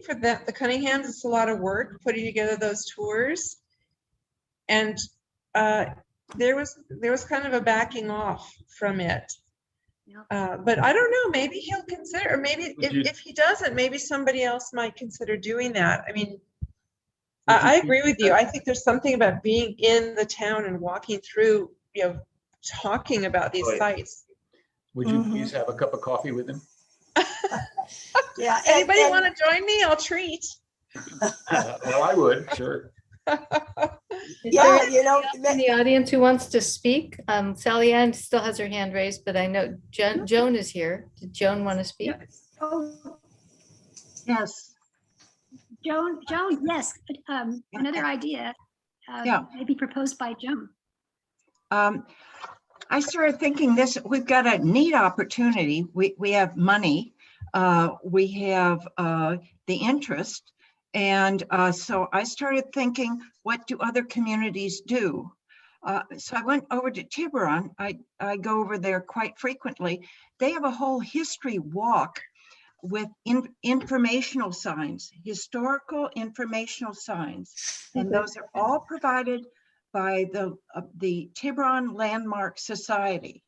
for that, the Cunninghams, it's a lot of work putting together those tours. And there was kind of a backing off from it. But I don't know, maybe he'll consider, or maybe if he doesn't, maybe somebody else might consider doing that. I mean, I agree with you. I think there's something about being in the town and walking through, you know, talking about these sites. Would you please have a cup of coffee with him? Yeah. Anybody want to join me? I'll treat. Well, I would, sure. Is Yeah, there you know, anyone in the audience who wants to speak? Sally Ann still has her hand raised, but I know Joan is here. Did Joan want to speak? oh, Yes. Joan, yes, another idea. Yeah. Maybe proposed by Joan. I started thinking this, we've got a neat opportunity. We have money, we have the interest. And so I started thinking, what do other communities do? So I went over to Tiburon. I go over there quite frequently. They have a whole history walk with informational signs, historical informational signs. And those are all provided by the Tiburon Landmark Society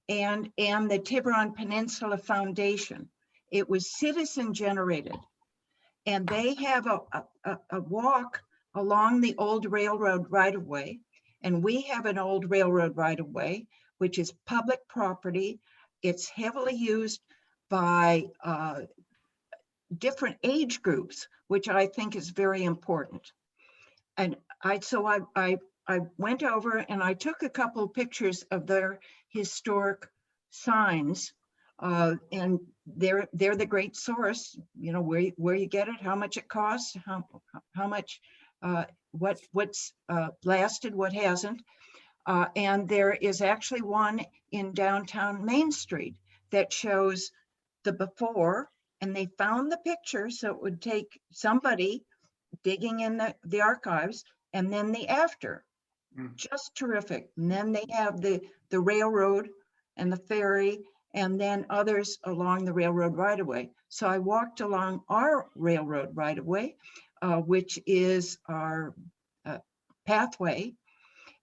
and the Tiburon Peninsula Foundation. It was citizen generated. And they have a walk along the old railroad right-of-way. And we have an old railroad right-of-way, which is public property. It's heavily used by different age groups, which I think is very important. And I went over and I took a couple of pictures of their historic signs. And they're the great source, you know, where you get it, how much it costs, how much, what's lasted, what hasn't. And there is actually one in downtown Main Street that shows the before, and they found the picture, so it would take somebody digging in the archives, and then the after. Just terrific. And then they have the railroad and the ferry, and then others along the railroad right-of-way. So I walked along our railroad right-of-way, which is our pathway.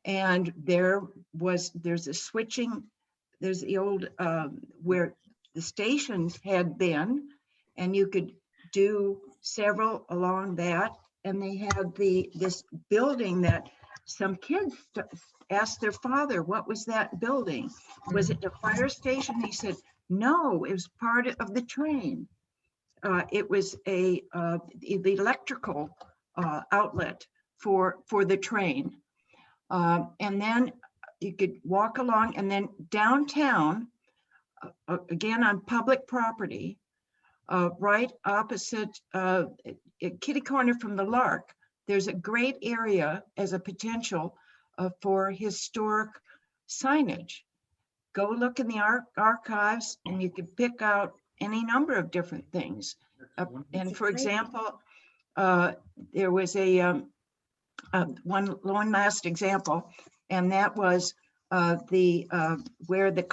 And there's a switching, there's the old, where the stations had been, and you could do several along that. And they had this building that some kids asked their father, what was that building? Was it the fire station? He said, no, it was part of the train. It was the electrical outlet for the train. And then you could walk along, and then downtown, again on public property, right opposite kitty corner from the Lark, there's a great area as a potential for historic signage. Go look in the archives and you can pick out any number of different things. And for example, there was one last example, and that was where the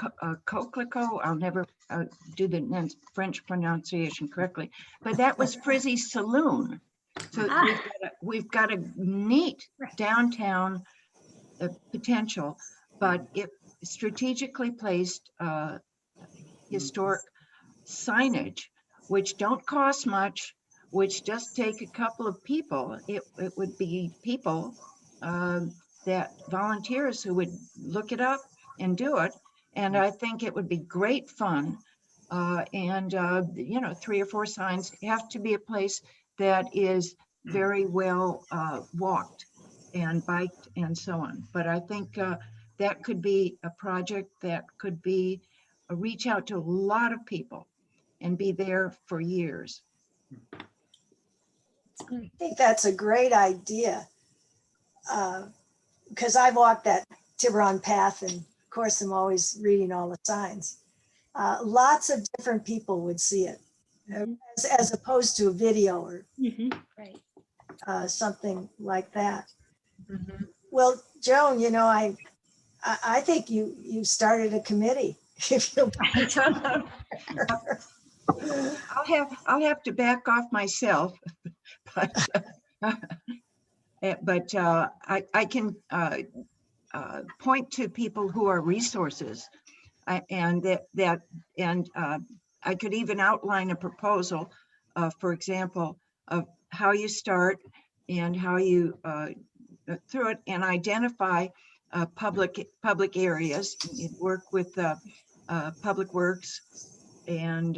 Coquelicot, I'll never do the French pronunciation correctly, but that was Frizzy's Saloon. So we've got a neat downtown potential, but it strategically placed historic signage, which don't cost much, which just take a couple of people. It would be people that volunteers who would look it up and do it. And I think it would be great fun. You know, 3 or 4 signs have to be a place that is very well walked and biked and so on. But I think that could be a project that could be reach out to a lot of people and be there for years. I think that's a great idea. Because I've walked that Tiburon path, and of course I'm always reading all the signs. Lots of different people would see it, as opposed to a video or Right. something like that. Mhm. Well, Joan, you know, I think you started a committee. If you I'll have to back off myself, but I can point to people who are resources, and I could even outline a proposal, for example, of how you start and how you through it and identify public areas. You work with Public Works and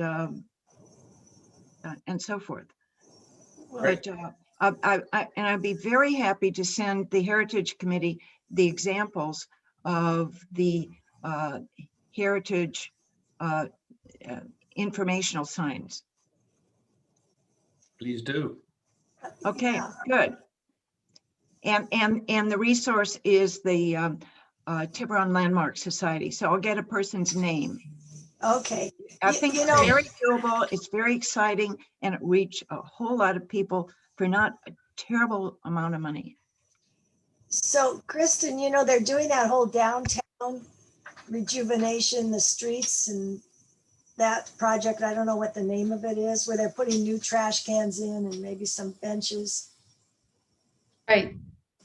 so forth. But I'd be very happy to send the Heritage Committee the examples of the heritage informational signs. Please do. Okay, Yeah. good. And the resource is the Tiburon Landmark Society. So I'll get a person's name. Okay. I think you it's know, very doable. It's very exciting, and it reached a whole lot of people for not a terrible amount of money. so Kristen, you know, they're doing that whole downtown rejuvenation, the streets and that project. I don't know what the name of it is, where they're putting new trash cans in and maybe some benches. Right.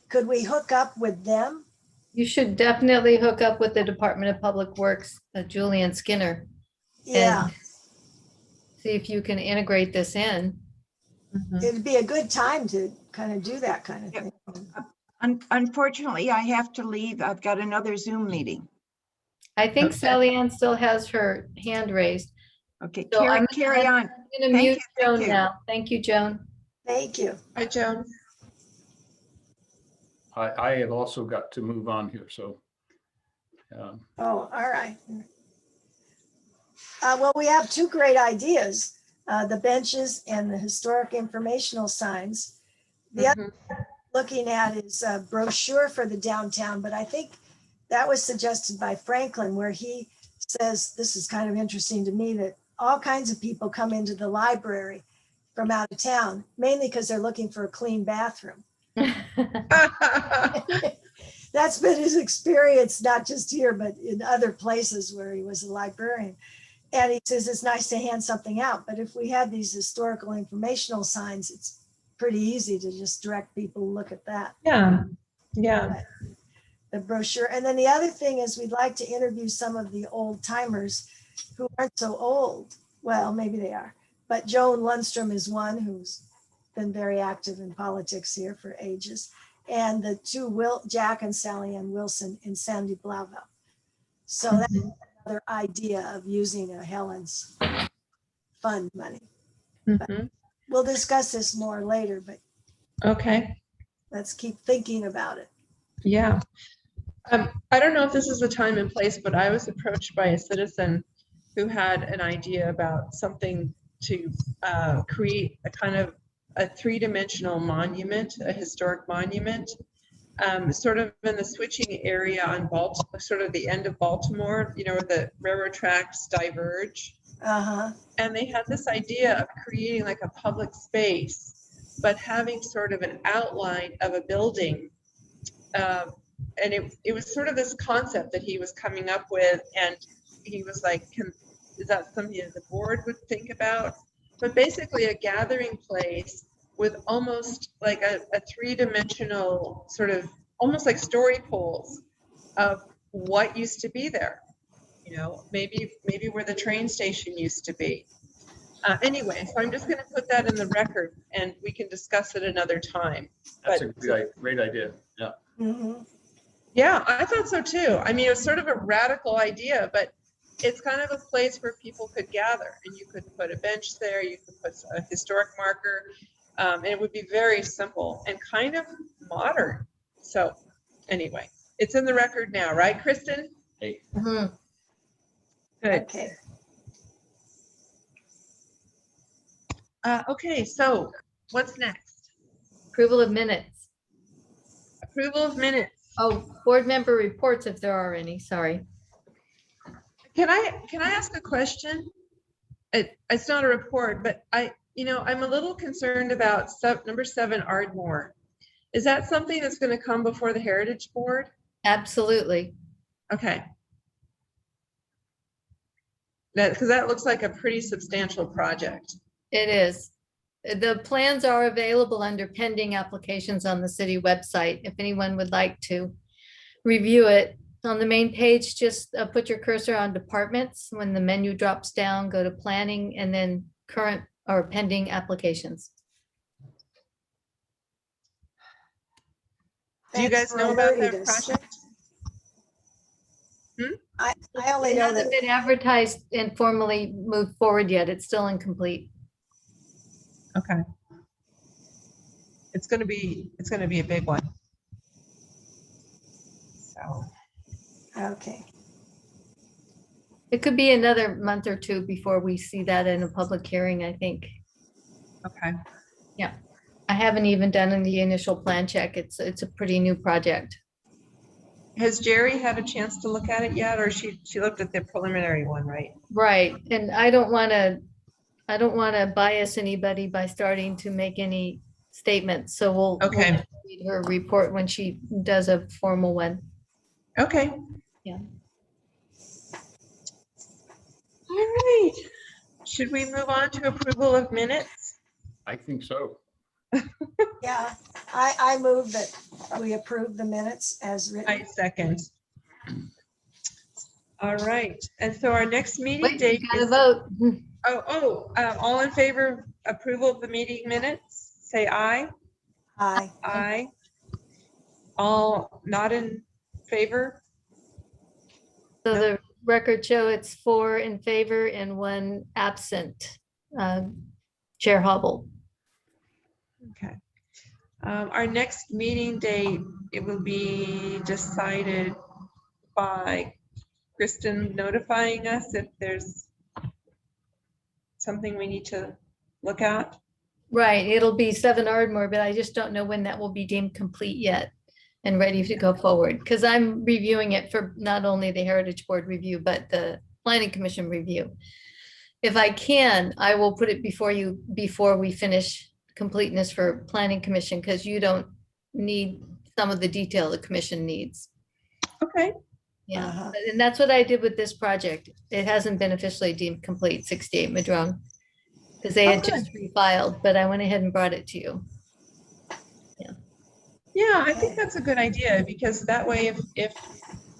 Could we hook up with them? You should definitely hook up with the Department of Public Works, Julian Skinner, Yeah, and see if you can integrate this in. Mhm. it'd be a good time to kind of do that kind of Yeah. thing. Unfortunately, I have to leave. I've got another Zoom meeting. I think Okay. Sally Ann still has her hand raised. Okay, So I'm carry on. I'm gonna Thank mute you, thank Joan you. now. Thank you, Joan. Thank you. Hi, Joan. I have also got to move on here, so. Oh, all right. Well, we have two great ideas, the benches and the historic informational signs. The other looking at is a brochure for the downtown, but I think that was suggested by Franklin, where he says, this is kind of interesting to me, that all kinds of people come into the library from out of town, mainly because they're looking for a clean bathroom. That's been his experience, not just here, but in other places where he was a librarian. And he says it's nice to hand something out, but if we had these historical informational signs, it's pretty easy to just direct people to look at that. Yeah, yeah. The brochure. And then the other thing is we'd like to interview some of the old timers who aren't so old. Well, maybe they are, but Joan Lundstrom is one who's been very active in politics here for ages. And the two, Jack and Sally Ann Wilson and Sandy Blauvelt. So that's another idea of using a Helen's fund money. Mhm. We'll discuss this more later, but Okay, let's keep thinking about it. yeah. I don't know if this is the time and place, but I was approached by a citizen who had an idea about something to create a kind of a three-dimensional monument, a historic monument, sort of in the switching area on Baltimore, sort of the end of Baltimore, you know, where the railroad tracks diverge. Uh-huh. And they had this idea of creating like a public space, but having sort of an outline of a building. And it was sort of this concept that he was coming up with. And he was like, is that something that the board would think about? But basically a gathering place with almost like a three-dimensional sort of, almost like story poles of what used to be there. You know, maybe where the train station used to be. Anyway, so I'm just going to put that in the record and we can discuss it another time. That's But- a great idea. Yeah. Mm-hmm. Yeah, I thought so too. I mean, it was sort of a radical idea, but it's kind of a place where people could gather and you could put a bench there, you could put a historic marker, and it would be very simple and kind of modern. So anyway, it's in the record now, right, Kristen? Hey. Mhm. Good. Okay. Okay, so what's next? Approval of minutes. Approval of minutes. Oh, board member reports if there are any, sorry. Can I ask a question? It's not a report, but I'm a little concerned about number 7 Ardmore. Is that something that's going to come before the Heritage Board? Absolutely. Okay. Because that looks like a pretty substantial project. It is. The plans are available under pending applications on the city website. If anyone would like to review it, on the main page, just put your cursor on departments. When the menu drops down, go to planning and then current or pending applications. Do you Thanks guys for know about alerting that us. project? I only It know hasn't that been advertised and formally moved forward yet. It's still incomplete. Okay. It's going to be a big one. So, okay. It could be another month or two before we see that in a public hearing, I think. okay. I haven't even done the initial plan check. It's a pretty new project. Has Jerry had a chance to look at it yet, or she looked at the preliminary one, right? Right, and I don't want to bias anybody by starting to make any statements, so we'll Okay. read her report when she does a formal one. Okay. Yeah. All right. Should we move on to approval of minutes? I think so. Yeah, I move that we approve the minutes as I written. second. All right. And so our next meeting Wait, date you gotta is, vote. all in favor of approval of the meeting minutes, say aye. Aye. Aye. All not in favor? So Nope. the record show it's 4 in favor and 1 absent. Chair Hobble. Okay. Our next meeting date, it will be decided by Kristen notifying us if there's something we need to look at. Right, it'll be 7 Ardmore, but I just don't know when that will be deemed complete yet and ready to go forward, because I'm reviewing it for not only the Heritage Board review, but the Planning Commission review. If I can, I will put it before you before we finish completeness for Planning Commission, because you don't need some of the detail the commission needs. Okay. Yeah, Uh-huh. and that's what I did with this project. It hasn't been officially deemed complete, 68 Madrone, because they had Okay. just refiled, but I went ahead and brought it to you. Yeah, I think that's a good idea, because that way if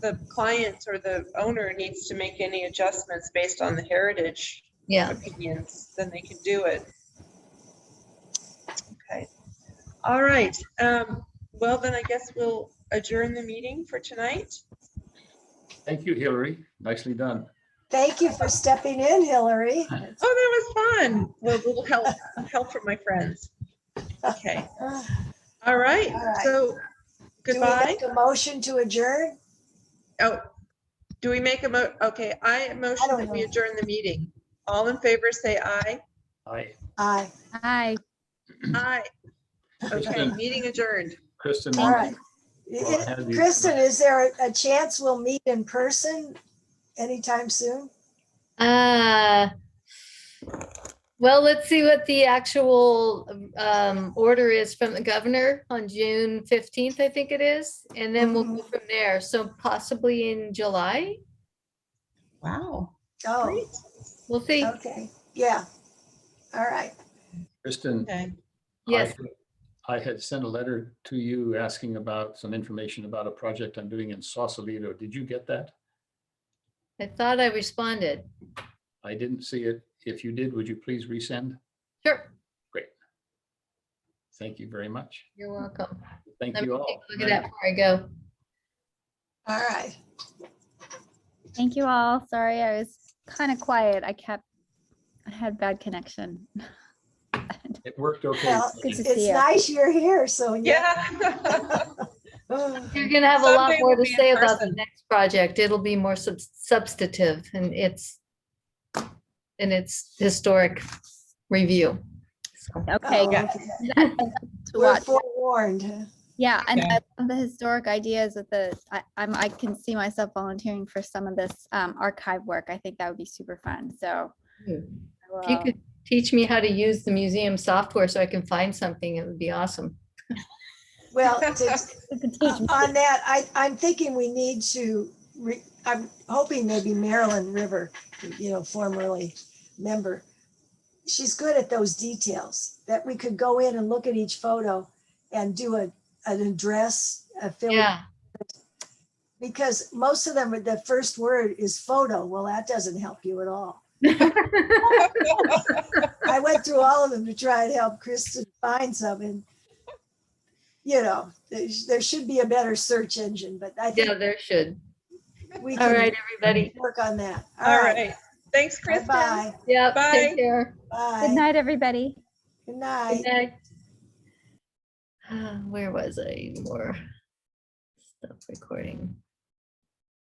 the client or the owner needs to make any adjustments based on the heritage Yeah, opinions, then they can do it. Okay. All right. Well, then I guess we'll adjourn the meeting for tonight. Thank you, Hillary. Nicely done. Thank you for stepping in, Hillary. Oh, that was fun. Well, a little help from my friends. Okay. All right. All right. So Do we goodbye. make a motion to adjourn? Oh, do we make okay, I motion don't that we know. adjourn the meeting. All in favor, say aye. Aye. Aye. Hi. Aye. Okay, Kristen. meeting adjourned. Kristen. All right. Well, I had these- Kristen, is there a chance we'll meet in person anytime soon? well, let's see what the actual order is from the governor on June 15th, I think it is, and then we'll go from there. So possibly in July, Wow. Oh, Great. we'll see. okay. Yeah. All right. Kristen, Okay. Yes. I had sent a letter to you asking about some information about a project I'm doing in Sausalito. Did you get that? I thought I responded. I didn't see it. If you did, would you please resend? Sure, Great. Thank you very much. you're welcome. Thank Let me you take all. a look at that before I go. All right. Thank you all. Sorry, I was kind of quiet. I had bad connection. It worked okay. Well, Good to see it's you. nice you're here, Sonia. Yeah. You're gonna have a lot Someday more we'll to be in say about the person. next project. It'll be more substantive and its historic review. So, Okay. Oh, Yeah. To We're watch. forewarned. Yeah, and Okay. I love the historic ideas of I can see myself volunteering for some of this archive work. I think that would be super fun. So if I you will- could teach me how to use the museum software so I can find something, it would be awesome. Well, you can teach me. on that, I'm thinking we need to, I'm hoping maybe Marilyn River, formerly member, she's good at those details, that we could go in and look at each photo and do an address, Yeah, because most of them, the first word is photo. Well, that doesn't help you at all. I went through all of them to try and help Kristen find some, and there should be a better search engine, but I think yeah, there should. we All can right, everybody. work on that. All right. Thanks, Kristen. Bye-bye. Yep, Bye. take care. Bye. Good night, everybody. Good night. Good night. Where was I? More stuff recording.